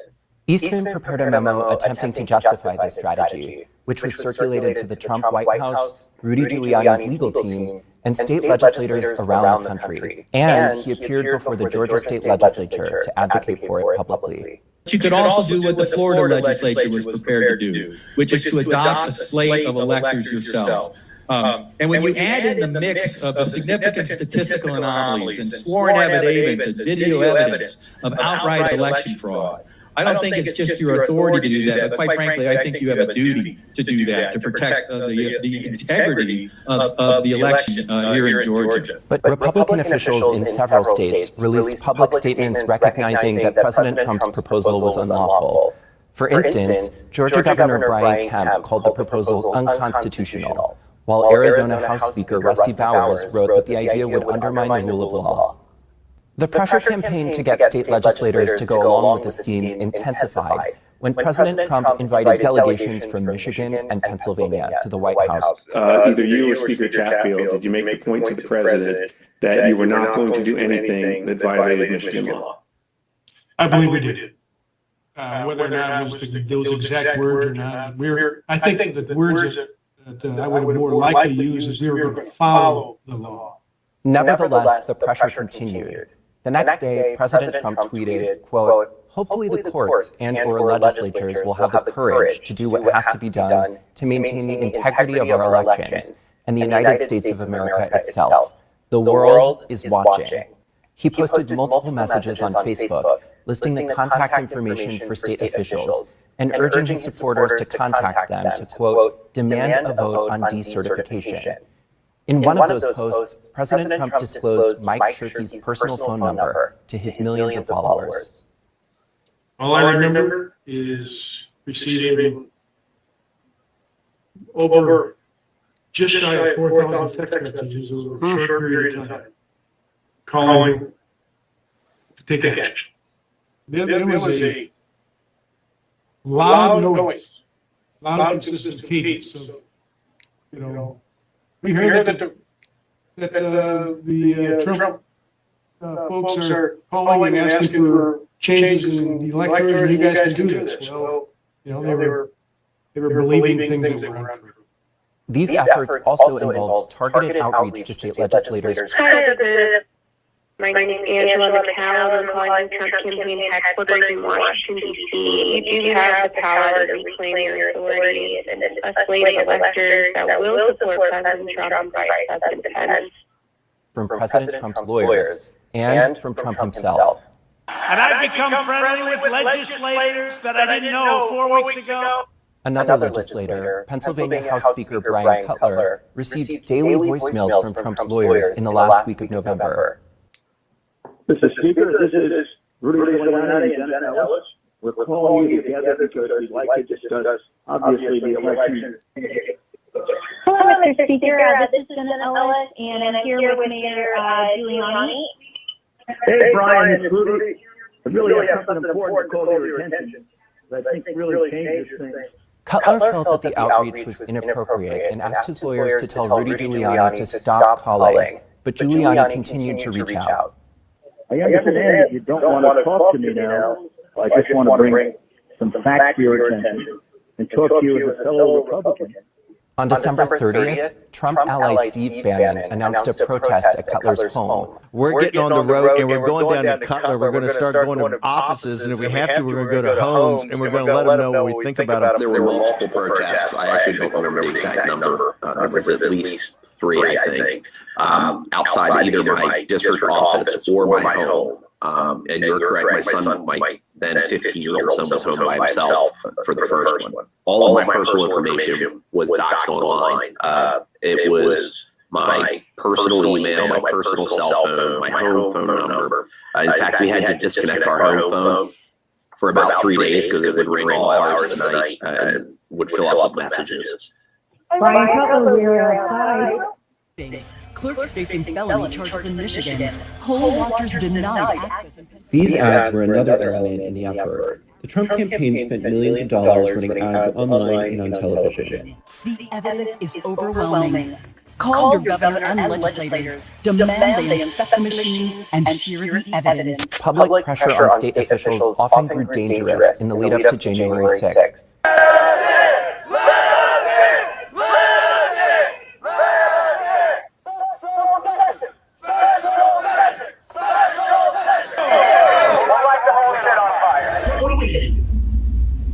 Eastman prepared a memo attempting to justify this strategy, which was circulated to the Trump White House, Rudy Giuliani's legal team, and state legislators around the country. And he appeared before the Georgia state legislature to advocate for it publicly. But you could also do what the Florida legislature was prepared to do, which is to adopt a slate of electors yourself. And when you add in the mix of the significant statistical anomalies and sworn affidavits and video evidence of outright election fraud, I don't think it's just your authority to do that, but quite frankly, I think you have a duty to do that, to protect the integrity of the election here in Georgia. But Republican officials in several states released public statements recognizing that President Trump's proposal was unlawful. For instance, Georgia Governor Brian Kemp called the proposal unconstitutional, while Arizona House Speaker Rusty Bowers wrote that the idea would undermine the rule of law. The pressure campaign to get state legislators to go along with the scheme intensified when President Trump invited delegations from Michigan and Pennsylvania to the White House. Either you or Speaker Chatfield, did you make the point to the president that you were not going to do anything that violated Michigan law? I believe we did. Whether or not it was those exact words or not, I think that the words that I would more likely use is we were going to follow the law. Nevertheless, the pressure continued. The next day, President Trump tweeted, quote, "Hopefully the courts and/or legislatures will have the courage to do what has to be done to maintain the integrity of our elections and the United States of America itself. The world is watching." He posted multiple messages on Facebook listing the contact information for state officials and urging his supporters to contact them to, quote, "demand a vote on decertification." In one of those posts, President Trump disclosed Mike Shirkey's personal phone number to his millions of followers. All I remember is receiving over just shy of 4,000 text messages over a short period of time, calling to take action. There was a loud noise, loud consistent cadence of, we heard that the Trump folks are calling and asking for changes in the electors, and you guys can do this. Well, they were believing things that were untrue. These efforts also involved targeted outreach to state legislators. My name is Angela McCall. I'm calling from Trump campaign headquarters in Washington, D.C. You do have the power to reclaim your authorities and a slate of electors that will support President Trump and Vice President Pence. From President Trump's lawyers and from Trump himself. And I've become friendly with legislators that I didn't know 4 weeks ago. Another legislator, Pennsylvania House Speaker Brian Cutler, received daily voicemails from Trump's lawyers in the last week of November. Mr. Speaker, this is Rudy Giuliani and Janet Ellis. We're calling you together because we'd like to discuss, obviously, the election. Hello, Mr. Speaker. This is Janet Ellis, and I'm here with Mayor Giuliani. Hey, Brian, it's Rudy. I really have something important to call to your attention that I think really changes things. Cutler felt that the outreach was inappropriate and asked his lawyers to tell Rudy Giuliani to stop calling, but Giuliani continued to reach out. I understand that you don't want to talk to me now. I just want to bring some facts to your attention and talk to you as a fellow Republican. On December 30th, Trump ally Steve Bannon announced a protest at Cutler's home. We're getting on the road and we're going down to Cutler. We're going to start going to offices, and if we have to, we're going to go to homes, and we're going to let them know what we think about them. There were multiple protests. I actually don't remember the exact number. There was at least 3, I think, outside either my district office or my home. And you're correct, my son, my then 15-year-old son was home by himself for the first one. All of my personal information was doxed online. It was my personal email, my personal cell phone, my home phone number. In fact, we had to disconnect our home phone for about 3 days because it would ring all hours of the night and would fill up with messages. Brian Cutler, we're outside Clerks facing felony charges in Michigan. Poll watchers denied access. These ads were another element in the effort. The Trump campaign spent millions of dollars running ads online and on television. The evidence is overwhelming. Call your governor and legislators. Demand they inspect the machines and hear the evidence. Public pressure on state officials often grew dangerous in the lead up to January 6th.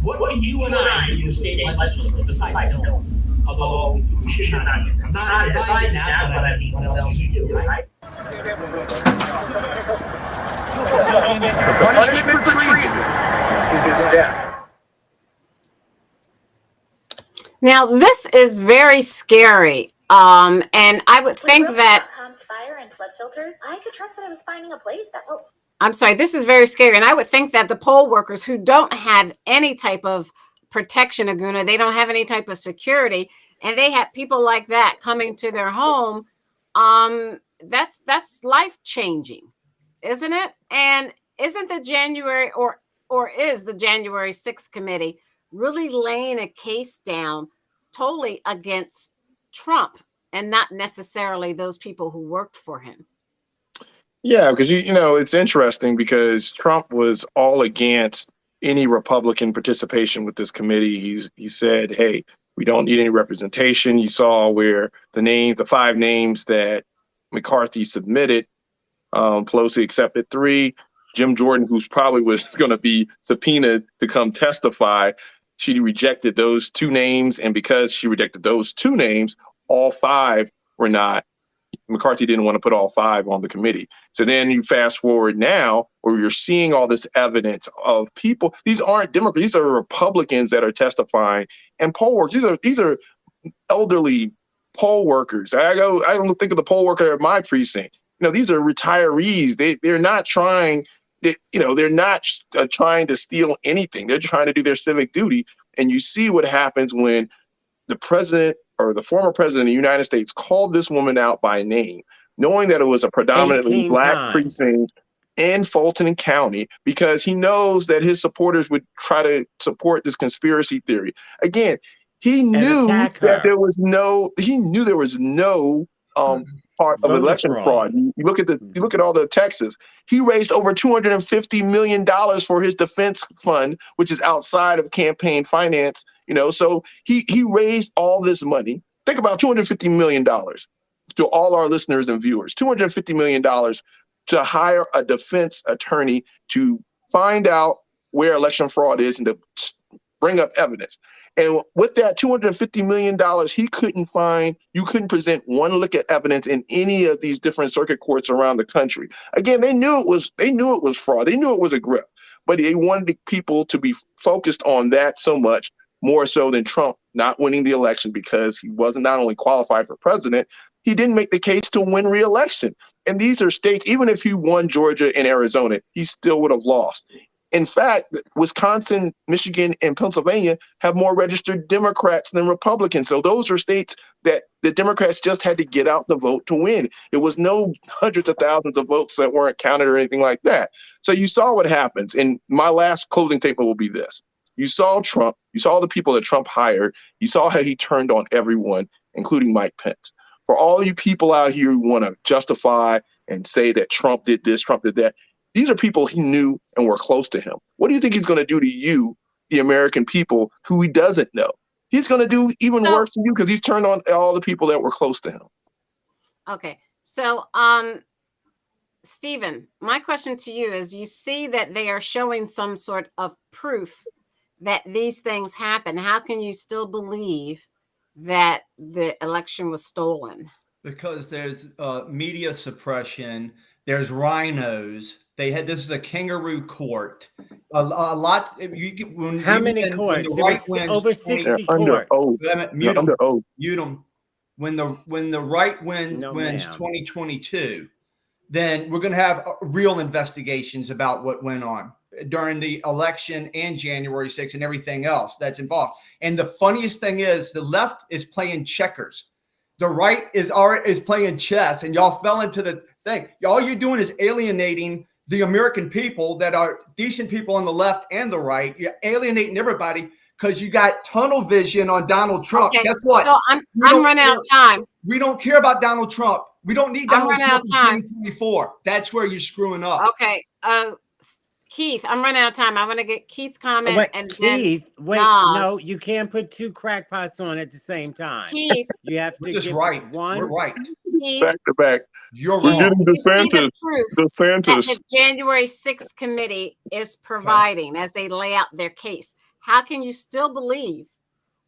What can you and I do to state legislature besides no? Although we should not. I'm not advising that, but I mean, what else you do, right? The punishment for treason is death. Now, this is very scary. And I would think that fire and flood filters, I could trust that I was finding a place that felt. I'm sorry, this is very scary. And I would think that the poll workers who don't have any type of protection, Aguna, they don't have any type of security, and they have people like that coming to their home, that's life-changing, isn't it? And isn't the January or is the January 6th committee really laying a case down totally against Trump and not necessarily those people who worked for him? Yeah, because you know, it's interesting because Trump was all against any Republican participation with this committee. He said, hey, we don't need any representation. You saw where the 5 names that McCarthy submitted, Pelosi accepted 3. Jim Jordan, who's probably was going to be subpoenaed to come testify, she rejected those 2 names. And because she rejected those 2 names, all 5 were not. McCarthy didn't want to put all 5 on the committee. So then you fast forward now where you're seeing all this evidence of people. These aren't Democrats. These are Republicans that are testifying and poll workers. These are elderly poll workers. I don't think of the poll worker at my precinct. You know, these are retirees. They're not trying. They're not trying to steal anything. They're trying to do their civic duty. And you see what happens when the president or the former president of the United States called this woman out by name, knowing that it was a predominantly Black precinct in Fulton County, because he knows that his supporters would try to support this conspiracy theory. Again, he knew that there was no part of election fraud. You look at all the Texas. He raised over $250 million for his defense fund, which is outside of campaign finance. You know, so he raised all this money. Think about $250 million to all our listeners and viewers. $250 million to hire a defense attorney to find out where election fraud is and to bring up evidence. And with that $250 million, you couldn't present one lick of evidence in any of these different circuit courts around the country. Again, they knew it was fraud. They knew it was a grift, but they wanted people to be focused on that so much, more so than Trump not winning the election, because he wasn't not only qualified for president, he didn't make the case to win re-election. And these are states, even if he won Georgia and Arizona, he still would have lost. In fact, Wisconsin, Michigan, and Pennsylvania have more registered Democrats than Republicans. So those are states that the Democrats just had to get out the vote to win. It was no hundreds of thousands of votes that weren't counted or anything like that. So you saw what happens. And my last closing statement will be this. You saw Trump. You saw the people that Trump hired. You saw how he turned on everyone, including Mike Pence. For all you people out here who want to justify and say that Trump did this, Trump did that, these are people he knew and were close to him. What do you think he's going to do to you, the American people, who he doesn't know? He's going to do even worse than you, because he's turned on all the people that were close to him. Okay. So, Stephen, my question to you is, you see that they are showing some sort of proof that these things happen. How can you still believe that the election was stolen? Because there's media suppression. There's rhinos. This is a kangaroo court. A lot. How many courts? Over 60 courts. Mute them. When the right wins 2022, then we're going to have real investigations about what went on during the election and January 6th and everything else that's involved. And the funniest thing is the left is playing checkers. The right is playing chess, and y'all fell into the thing. All you're doing is alienating the American people that are decent people on the left and the right. You're alienating everybody because you got tunnel vision on Donald Trump. Okay, Guess what? so I'm running out of time. We don't care about Donald Trump. We don't need Donald Trump in time. 2024. That's where you're screwing up. Okay, Keith, I'm running out of time. I want to get Keith's comment. Wait, and Keith, then wait, Nas. no, you can't put two crackpots on at the same time. Keith, you have to just give right. one. We're right. Keith, Back to back. You're We're wrong. getting you see the DeSantis. proof that DeSantis. the January 6th committee is providing as they lay out their case. How can you still believe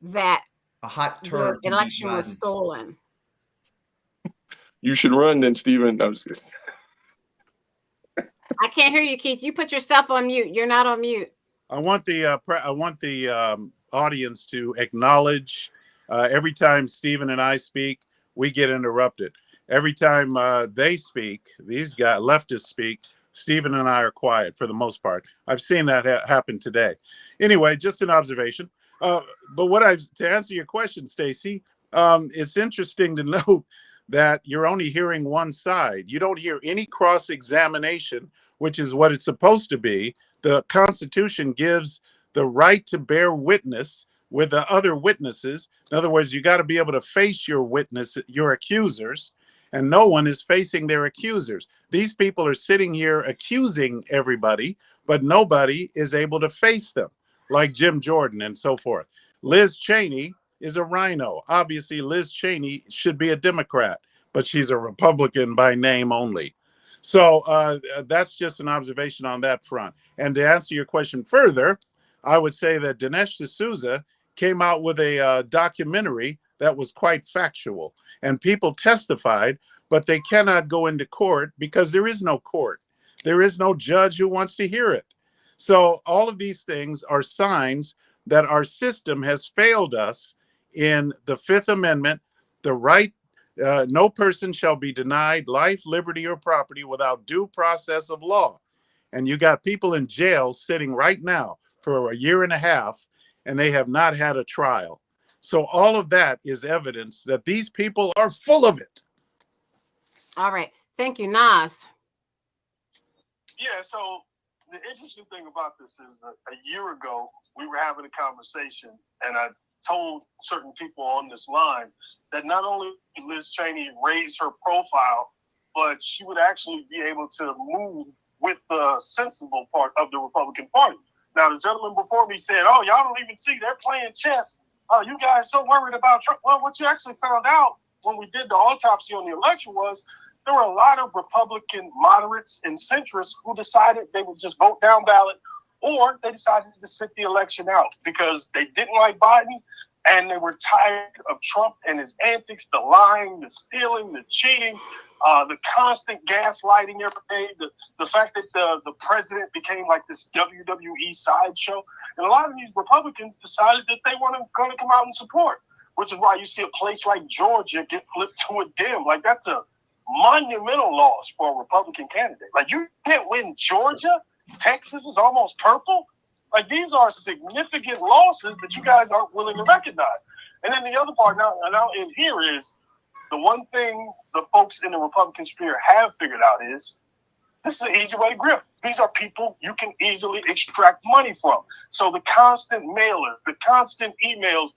that A hot turd the election was stolen? You should run then, Stephen. I'm just kidding. I can't hear you, Keith. You put yourself on mute. You're not on mute. I want the audience to acknowledge every time Stephen and I speak, we get interrupted. Every time they speak, these guys, leftists speak, Stephen and I are quiet for the most part. I've seen that happen today. Anyway, just an observation. But to answer your question, Stacey, it's interesting to note that you're only hearing one side. You don't hear any cross-examination, which is what it's supposed to be. The Constitution gives the right to bear witness with the other witnesses. In other words, you got to be able to face your accusers, and no one is facing their accusers. These people are sitting here accusing everybody, but nobody is able to face them, like Jim Jordan and so forth. Liz Cheney is a rhino. Obviously, Liz Cheney should be a Democrat, but she's a Republican by name only. So that's just an observation on that front. And to answer your question further, I would say that Dinesh D'Souza came out with a documentary that was quite factual, and people testified, but they cannot go into court because there is no court. There is no judge who wants to hear it. So all of these things are signs that our system has failed us in the Fifth Amendment, the right, no person shall be denied life, liberty, or property without due process of law. And you got people in jail sitting right now for a year and a half, and they have not had a trial. So all of that is evidence that these people are full of it. All right. Thank you, Nas. Yeah, so the interesting thing about this is a year ago, we were having a conversation, and I told certain people on this line that not only Liz Cheney raised her profile, but she would actually be able to move with the sensible part of the Republican Party. Now, the gentleman before me said, oh, y'all don't even see they're playing chess. Oh, you guys so worried about Trump. Well, what you actually found out when we did the autopsy on the election was there were a lot of Republican moderates and centrists who decided they would just vote down ballot, or they decided to sit the election out because they didn't like Biden and they were tired of Trump and his antics, the lying, the stealing, the cheating, the constant gaslighting every day, the fact that the president became like this WWE sideshow. And a lot of these Republicans decided that they weren't going to come out and support, which is why you see a place like Georgia get flipped to a Dem. Like, that's a monumental loss for a Republican candidate. Like, you can't win Georgia. Texas is almost purple. Like, these are significant losses that you guys aren't willing to recognize. And then the other part now in here is the one thing the folks in the Republican sphere have figured out is this is an easy way to grift. These are people you can easily extract money from. So the constant mailer, the constant emails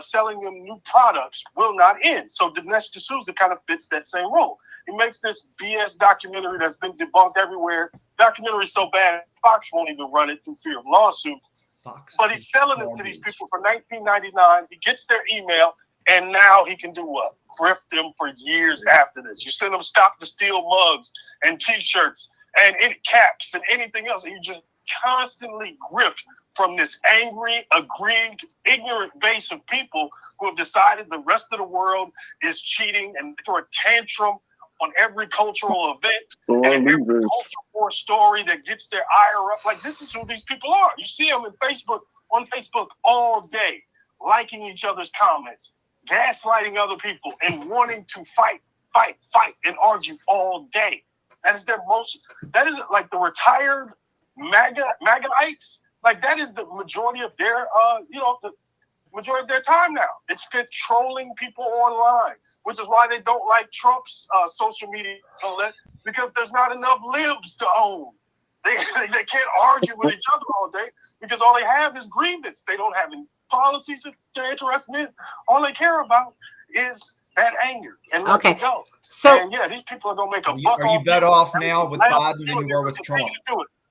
selling them new products will not end. So Dinesh D'Souza kind of fits that same role. He makes this BS documentary that's been debunked everywhere. Documentary so bad, Fox won't even run it through fear of lawsuit. But he's selling it to these people for $19.99. He gets their email, and now he can do what? Grift them for years after this. You send them Stop the Steal mugs and T-shirts and any caps and anything else, and you just constantly grift from this angry, aggrieved, ignorant base of people who have decided the rest of the world is cheating and throw a tantrum on every cultural event and every culture war story that gets their ire up. Like, this is who these people are. You see them on Facebook all day, liking each other's comments, gaslighting other people, and wanting to fight, and argue all day. That is like the retired MAGAites. Like, that is the majority of their, majority of their time now. It's spent trolling people online, which is why they don't like Trump's social media outlet, because there's not enough libs to own. They can't argue with each other all day because all they have is grievance. They don't have any policies that they're interested in. All they care about is that anger and let it go. So, and yeah, these people are going to make a buck. Are you better off now with Biden than you were with Trump?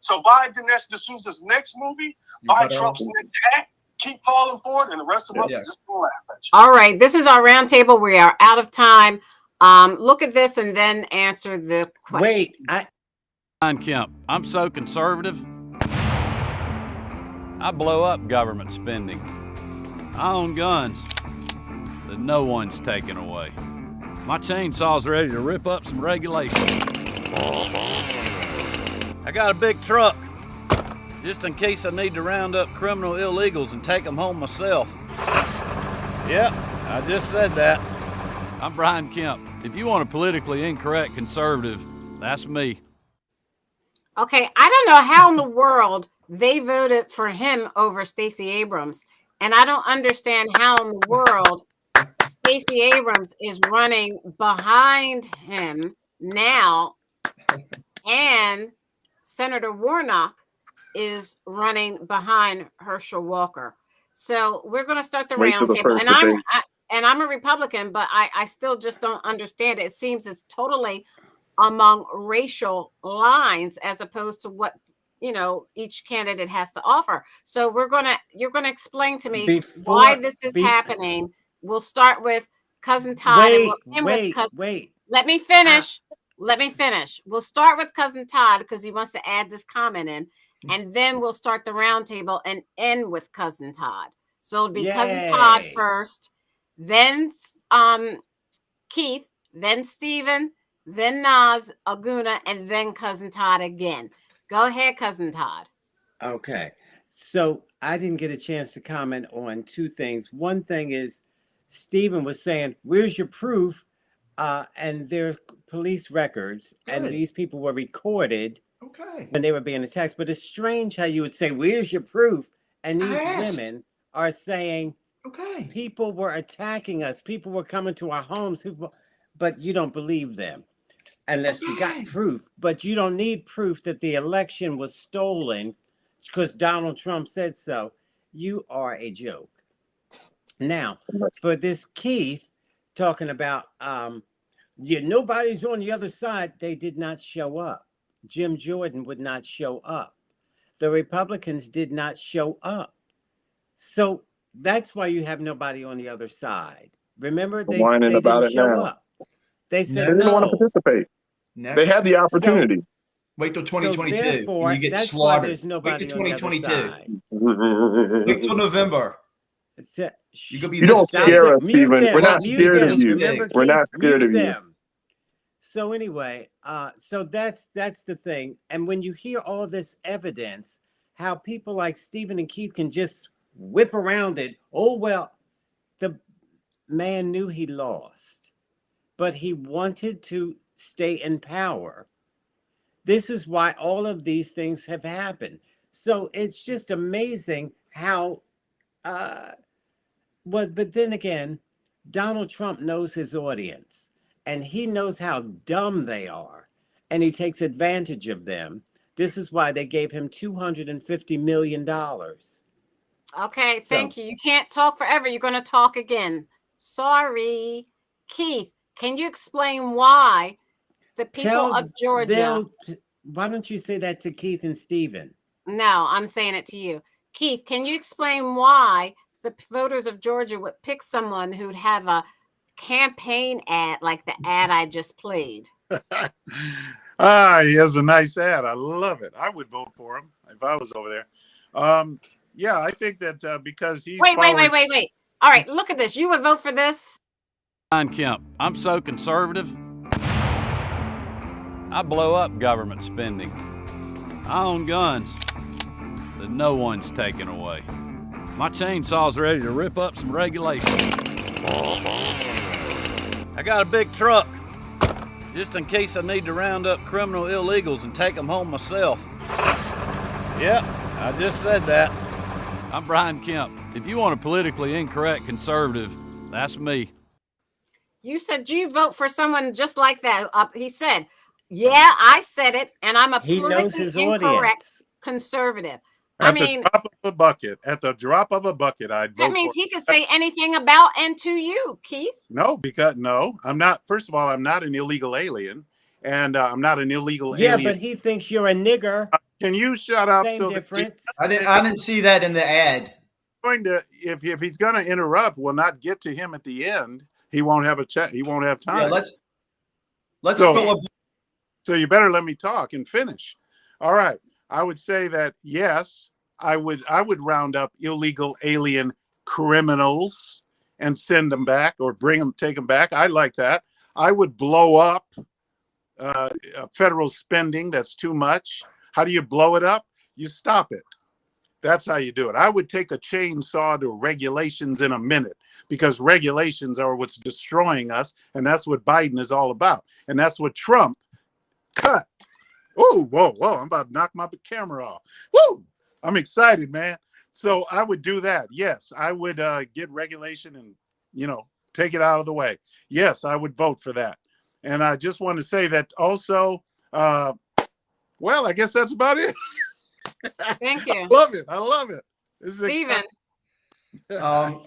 So buy Dinesh D'Souza's next movie, buy Trump's next act, keep falling for it, and the rest of us are just going to laugh at you. All right, this is our roundtable. We are out of time. Look at this and then answer the question. Wait, Kemp, I'm so conservative. I blow up government spending. I own guns that no one's taking away. My chainsaw's ready to rip up some regulations. I got a big truck, just in case I need to round up criminal illegals and take them home myself. Yep, I just said that. I'm Brian Kemp. If you want a politically incorrect conservative, that's me. Okay, I don't know how in the world they voted for him over Stacey Abrams. And I don't understand how in the world Stacey Abrams is running behind him now, and Senator Warnock is running behind Herschel Walker. So we're going to start the roundtable. And I'm a Republican, but I still just don't understand it. It seems it's totally among racial lines as opposed to what each candidate has to offer. So you're gonna explain to me why this is happening. We'll start with Cousin Todd. Wait. Let me finish. We'll start with Cousin Todd because he wants to add this comment in, and then we'll start the roundtable and end with Cousin Todd. So it'll be Cousin Todd first, then Keith, then Stephen, then Naz, Aguna, and then Cousin Todd again. Go ahead, Cousin Todd. Okay. So I didn't get a chance to comment on two things. One thing is Stephen was saying, where's your proof? And their police records. Good. And these people were recorded when they were being attacked. But it's strange how you would say, where's your proof? And these women are saying, people were attacking us. People were coming to our homes. But you don't believe them. Unless you got proof, but you don't need proof that the election was stolen because Donald Trump said so. You are a joke. Now, for this Keith talking about, nobody's on the other side. They did not show up. Jim Jordan would not show up. The Republicans did not show up. So that's why you have nobody on the other side. Remember, they didn't show up. They said they didn't want to participate. They had the opportunity. Wait till 2022. So you get slaughtered. Wait till 2022. Wait till November. You don't scare us, Stephen. We're not scared of you. We're not scared of you. So anyway, so that's the thing. And when you hear all this evidence, how people like Stephen and Keith can just whip around it. Oh, well, the man knew he lost, but he wanted to stay in power. This is why all of these things have happened. So it's just amazing how, but then again, Donald Trump knows his audience and he knows how dumb they are and he takes advantage of them. This is why they gave him $250 million. Okay, thank you. You can't talk forever. You're going to talk again. Sorry. Keith, can you explain why the people of Georgia... Why don't you say that to Keith and Stephen? No, I'm saying it to you. Keith, can you explain why the voters of Georgia would pick someone who'd have a campaign ad like the ad I just played? He has a nice ad. I love it. I would vote for him if I was over there. Yeah, I think that because he's... Wait. All right, look at this. You would vote for this? Brian Kemp, I'm so conservative. I blow up government spending. I own guns that no one's taking away. My chainsaw's ready to rip up some regulations. I got a big truck, just in case I need to round up criminal illegals and take them home myself. Yep, I just said that. I'm Brian Kemp. If you want a politically incorrect conservative, that's me. You said you vote for someone just like that. He said, yeah, I said it, and I'm a He knows politically his incorrect audience. conservative. At the drop of a bucket, I'd That vote means for he could say anything about and to you, Keith. No, I'm not. First of all, I'm not an illegal alien, and I'm not an illegal Yeah, alien. but he thinks you're a nigger. Can you shut up? Same difference. I didn't see that in the ad. If he's going to interrupt, we'll not get to him at the end. He won't have a chat. He won't have time. Yeah, let's fill up. So you better let me talk and finish. All right. I would say that yes, I would round up illegal alien criminals and send them back or take them back. I like that. I would blow up federal spending. That's too much. How do you blow it up? You stop it. That's how you do it. I would take a chainsaw to regulations in a minute, because regulations are what's destroying us. And that's what Biden is all about. And that's what Trump cut. Oh, whoa. I'm about to knock my camera off. Woo! I'm excited, man. So I would do that. Yes, I would get regulation and, take it out of the way. Yes, I would vote for that. And I just want to say that also, I guess that's about it. Thank you. I love it. This is Stephen.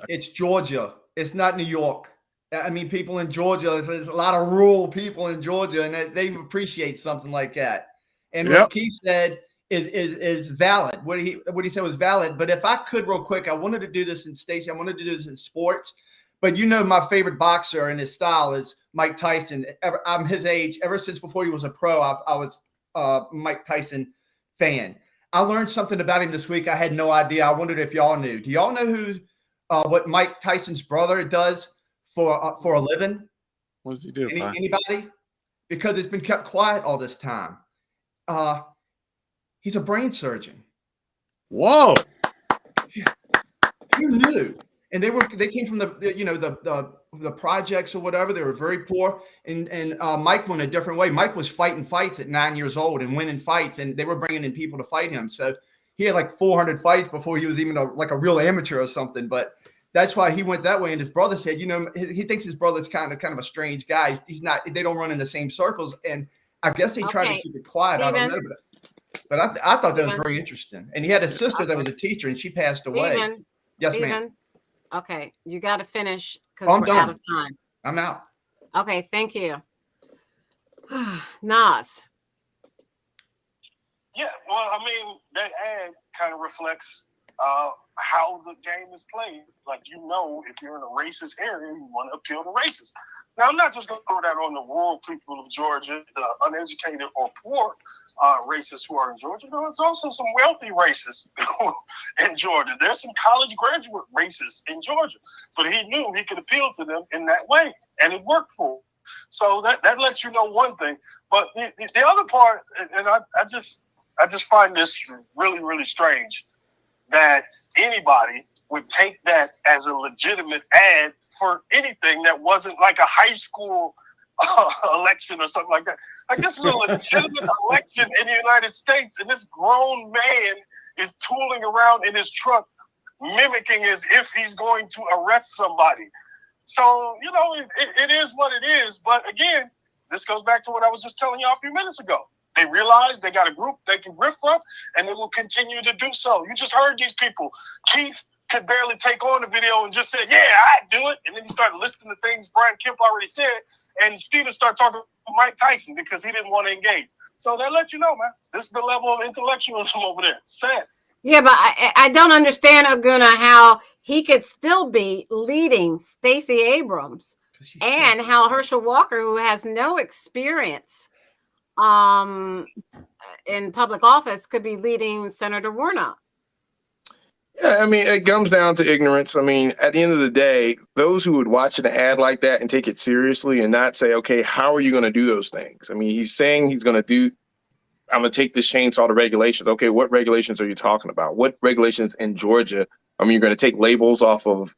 It's Georgia. It's not New York. I mean, people in Georgia, there's a lot of rural people in Georgia, and they appreciate something like that. And what Keith said is valid. What he said was valid. But if I could real quick, I wanted to do this in Stacey. I wanted to do this in sports. But my favorite boxer and his style is Mike Tyson. I'm his age. Ever since before he was a pro, I was Mike Tyson fan. I learned something about him this week. I had no idea. I wondered if y'all knew. Do y'all know what Mike Tyson's brother does for a living? What does he do? Anybody? Because it's been kept quiet all this time. He's a brain surgeon. Whoa! Who knew? And they came from the projects or whatever. They were very poor. And Mike went a different way. Mike was fighting fights at 9 years old and winning fights, and they were bringing in people to fight him. So he had like 400 fights before he was even a real amateur or something. But that's why he went that way. And his brother said, he thinks his brother's kind of a strange guy. He's not. They don't run in the same circles. And I guess they try to keep it quiet. Steven. I don't know, but I thought that was very interesting. And he had a sister that was a teacher, and she passed away. Yes, ma'am. Okay, you got to finish because we're out of time. I'm out. Okay, thank you. Nas. Yeah, well, I mean, that ad kind of reflects how the game is played. Like, if you're in a racist area, you want to appeal to racists. Now, I'm not just going to throw that on the rural people of Georgia, the uneducated or poor racists who are in Georgia. No, it's also some wealthy racists in Georgia. There's some college graduate racists in Georgia. But he knew he could appeal to them in that way, and it worked for him. So that lets you know one thing. But the other part, and I just find this really, really strange, that anybody would take that as a legitimate ad for anything that wasn't like a high school election or something like that. Like, this is a legitimate election in the United States, and this grown man is tooling around in his truck, mimicking as if he's going to arrest somebody. So, it is what it is. But again, this goes back to what I was just telling you a few minutes ago. They realize they got a group they can riff from, and they will continue to do so. You just heard these people. Keith could barely take on the video and just said, yeah, I'd do it. And then he started listening to things Brian Kemp already said. And Steven started talking to Mike Tyson because he didn't want to engage. So that lets you know, man, this is the level of intellectualism over there. Sad. Yeah, but I don't understand, Aguna, how he could still be leading Stacey Abrams and how Herschel Walker, who has no experience in public office, could be leading Senator Warnock. Yeah, I mean, it comes down to ignorance. I mean, at the end of the day, those who would watch an ad like that and take it seriously and not say, okay, how are you going to do those things? I mean, he's saying he's going to I'm going to take this chainsaw to regulations. Okay, what regulations are you talking about? What regulations in Georgia? I mean, you're going to take labels off of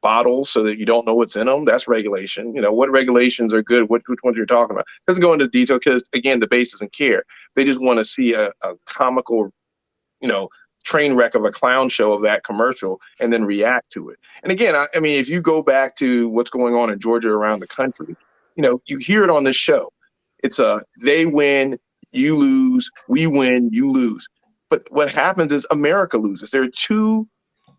bottles so that you don't know what's in them. That's regulation. What regulations are good? Which ones you're talking about? Doesn't go into detail because, again, the base doesn't care. They just want to see a comical, train wreck of a clown show of that commercial and then react to it. And again, I mean, if you go back to what's going on in Georgia around the country, you hear it on this show. It's they win, you lose, we win, you lose. But what happens is America loses. There are two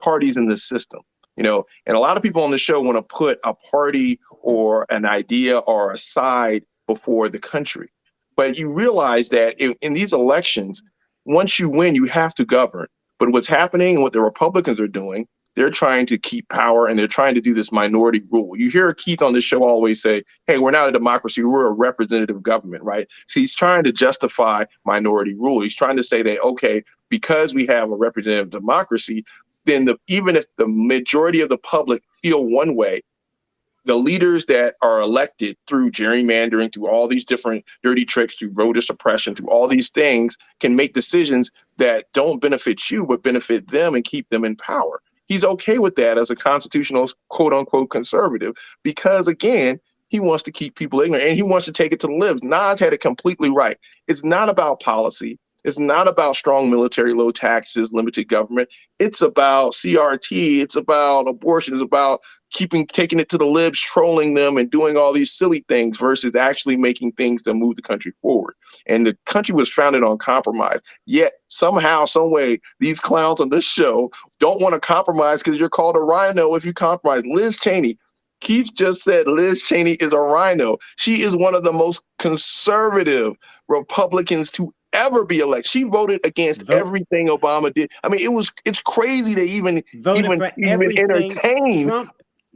parties in this system, and a lot of people on the show want to put a party or an idea or a side before the country. But you realize that in these elections, once you win, you have to govern. But what's happening and what the Republicans are doing, they're trying to keep power and they're trying to do this minority rule. You hear Keith on this show always say, hey, we're not a democracy, we're a representative government, right? So he's trying to justify minority rule. He's trying to say that, okay, because we have a representative democracy, then even if the majority of the public feel one way, the leaders that are elected through gerrymandering, through all these different dirty tricks, through voter suppression, through all these things, can make decisions that don't benefit you, but benefit them and keep them in power. He's okay with that as a constitutional, quote unquote, conservative, because again, he wants to keep people ignorant and he wants to take it to the libs. Nas had it completely right. It's not about policy. It's not about strong military, low taxes, limited government. It's about CRT. It's about abortion. It's about taking it to the libs, trolling them and doing all these silly things versus actually making things that move the country forward. And the country was founded on compromise. Yet somehow, some way, these clowns on this show don't want to compromise because you're called a rhino if you compromise. Liz Cheney. Keith just said Liz Cheney is a rhino. She is one of the most conservative Republicans to ever be elected. She voted against everything Obama did. I mean, it's crazy to even entertain. Trump,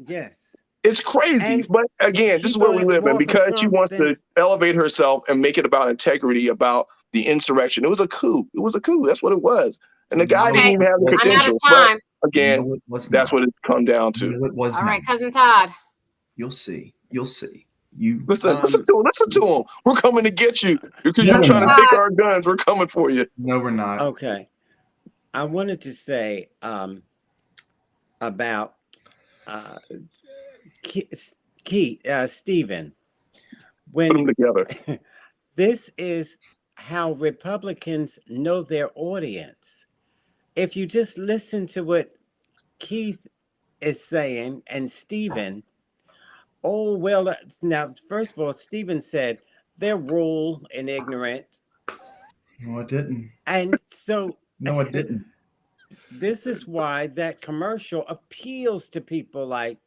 yes. It's crazy. But again, this is where we live in because she wants to elevate herself and make it about integrity, about the insurrection. It was a coup. It was a coup. That's what it was. And the guy didn't even have the credentials. But again, that's what it come down to. All right, Cousin Todd. You'll see. Listen to him. We're coming to get you because you're trying to take our guns. We're coming for you. No, we're not. Okay. I wanted to say about Stephen. Put them together. This is how Republicans know their audience. If you just listen to what Keith is saying and Stephen, oh, well, now, first of all, Stephen said they're rural and ignorant. No, I didn't. And so... No, I didn't. This is why that commercial appeals to people like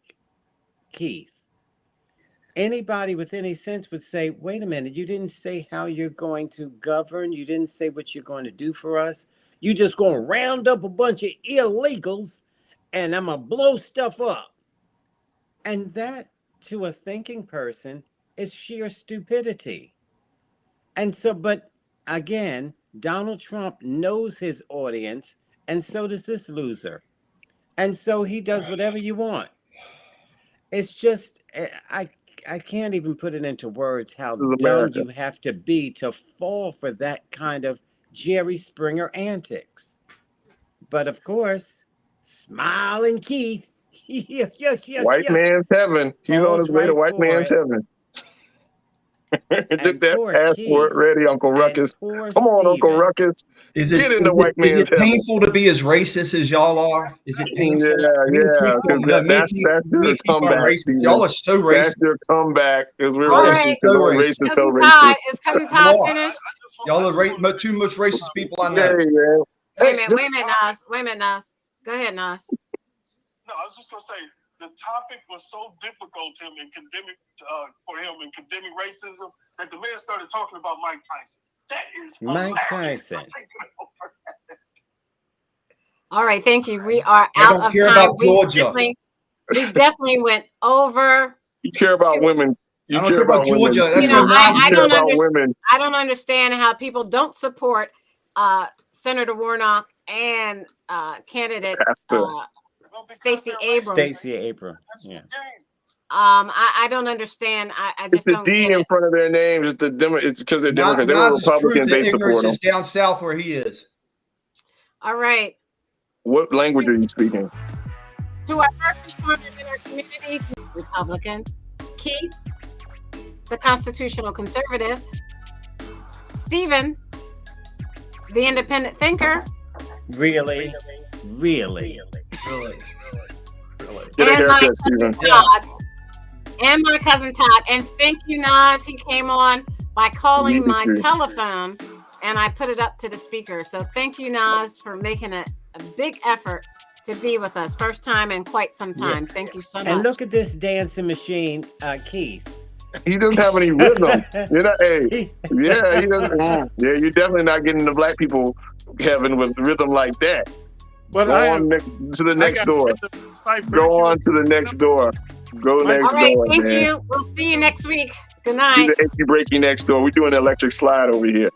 Keith. Anybody with any sense would say, wait a minute, you didn't say how you're going to govern. You didn't say what you're going to do for us. You just going to round up a bunch of illegals and I'm going to blow stuff up. And that, to a thinking person, is sheer stupidity. And so, but again, Donald Trump knows his audience, and so does this loser. And so he does whatever you want. It's just, I can't even put it into words how dumb you have to be to fall for that kind of Jerry Springer antics. But of course, smiling Keith. White man's heaven. He's on his way to white man's heaven. Get that passport ready, Uncle Ruckus. Come on, Uncle Ruckus. Get into white man's heaven. Is it painful to be as racist as y'all are? Is it painful? Yeah. That's your comeback. Y'all are so racist. That's your comeback. Because we're racist. So racist. Is Cousin Todd finished? Y'all are the two most racist people I know. Wait a minute, Nas. Go ahead, Nas. No, I was just gonna say the topic was so difficult to him in condemning racism that the man started talking about Mike Tyson. That is Mike Tyson. All right, thank you. We are out of time. We definitely went over. You care about women. You care about Georgia. Women. I don't understand how people don't support Senator Warnock and candidate Stacey Abrams. Yeah. I don't understand. I just don't. It's the D in front of their names. It's because they're Democrats. They were Republicans. They support them. Down south where he is. All right. What language are you speaking? To our first responders in our community, Republican, Keith, the constitutional conservative, Stephen, the independent thinker, Really? Get a And my haircut, cousin Stephen. Todd. And my cousin Todd. And thank you, Nas. He came on by calling You my too. telephone, and I put it up to the speaker. So thank you, Nas, for making a big effort to be with us. First time in quite some time. Thank you so much. And look at this dancing machine, Keith. He doesn't have any rhythm. You know, hey, yeah, he doesn't. Yeah, you're definitely not getting the black people heaven with rhythm like that. But Go on to the next door. Go on to the next door. Go next All right, door, thank man. you. We'll see you next week. Good Do night. the achy breaky next door. We're doing the electric slide over here.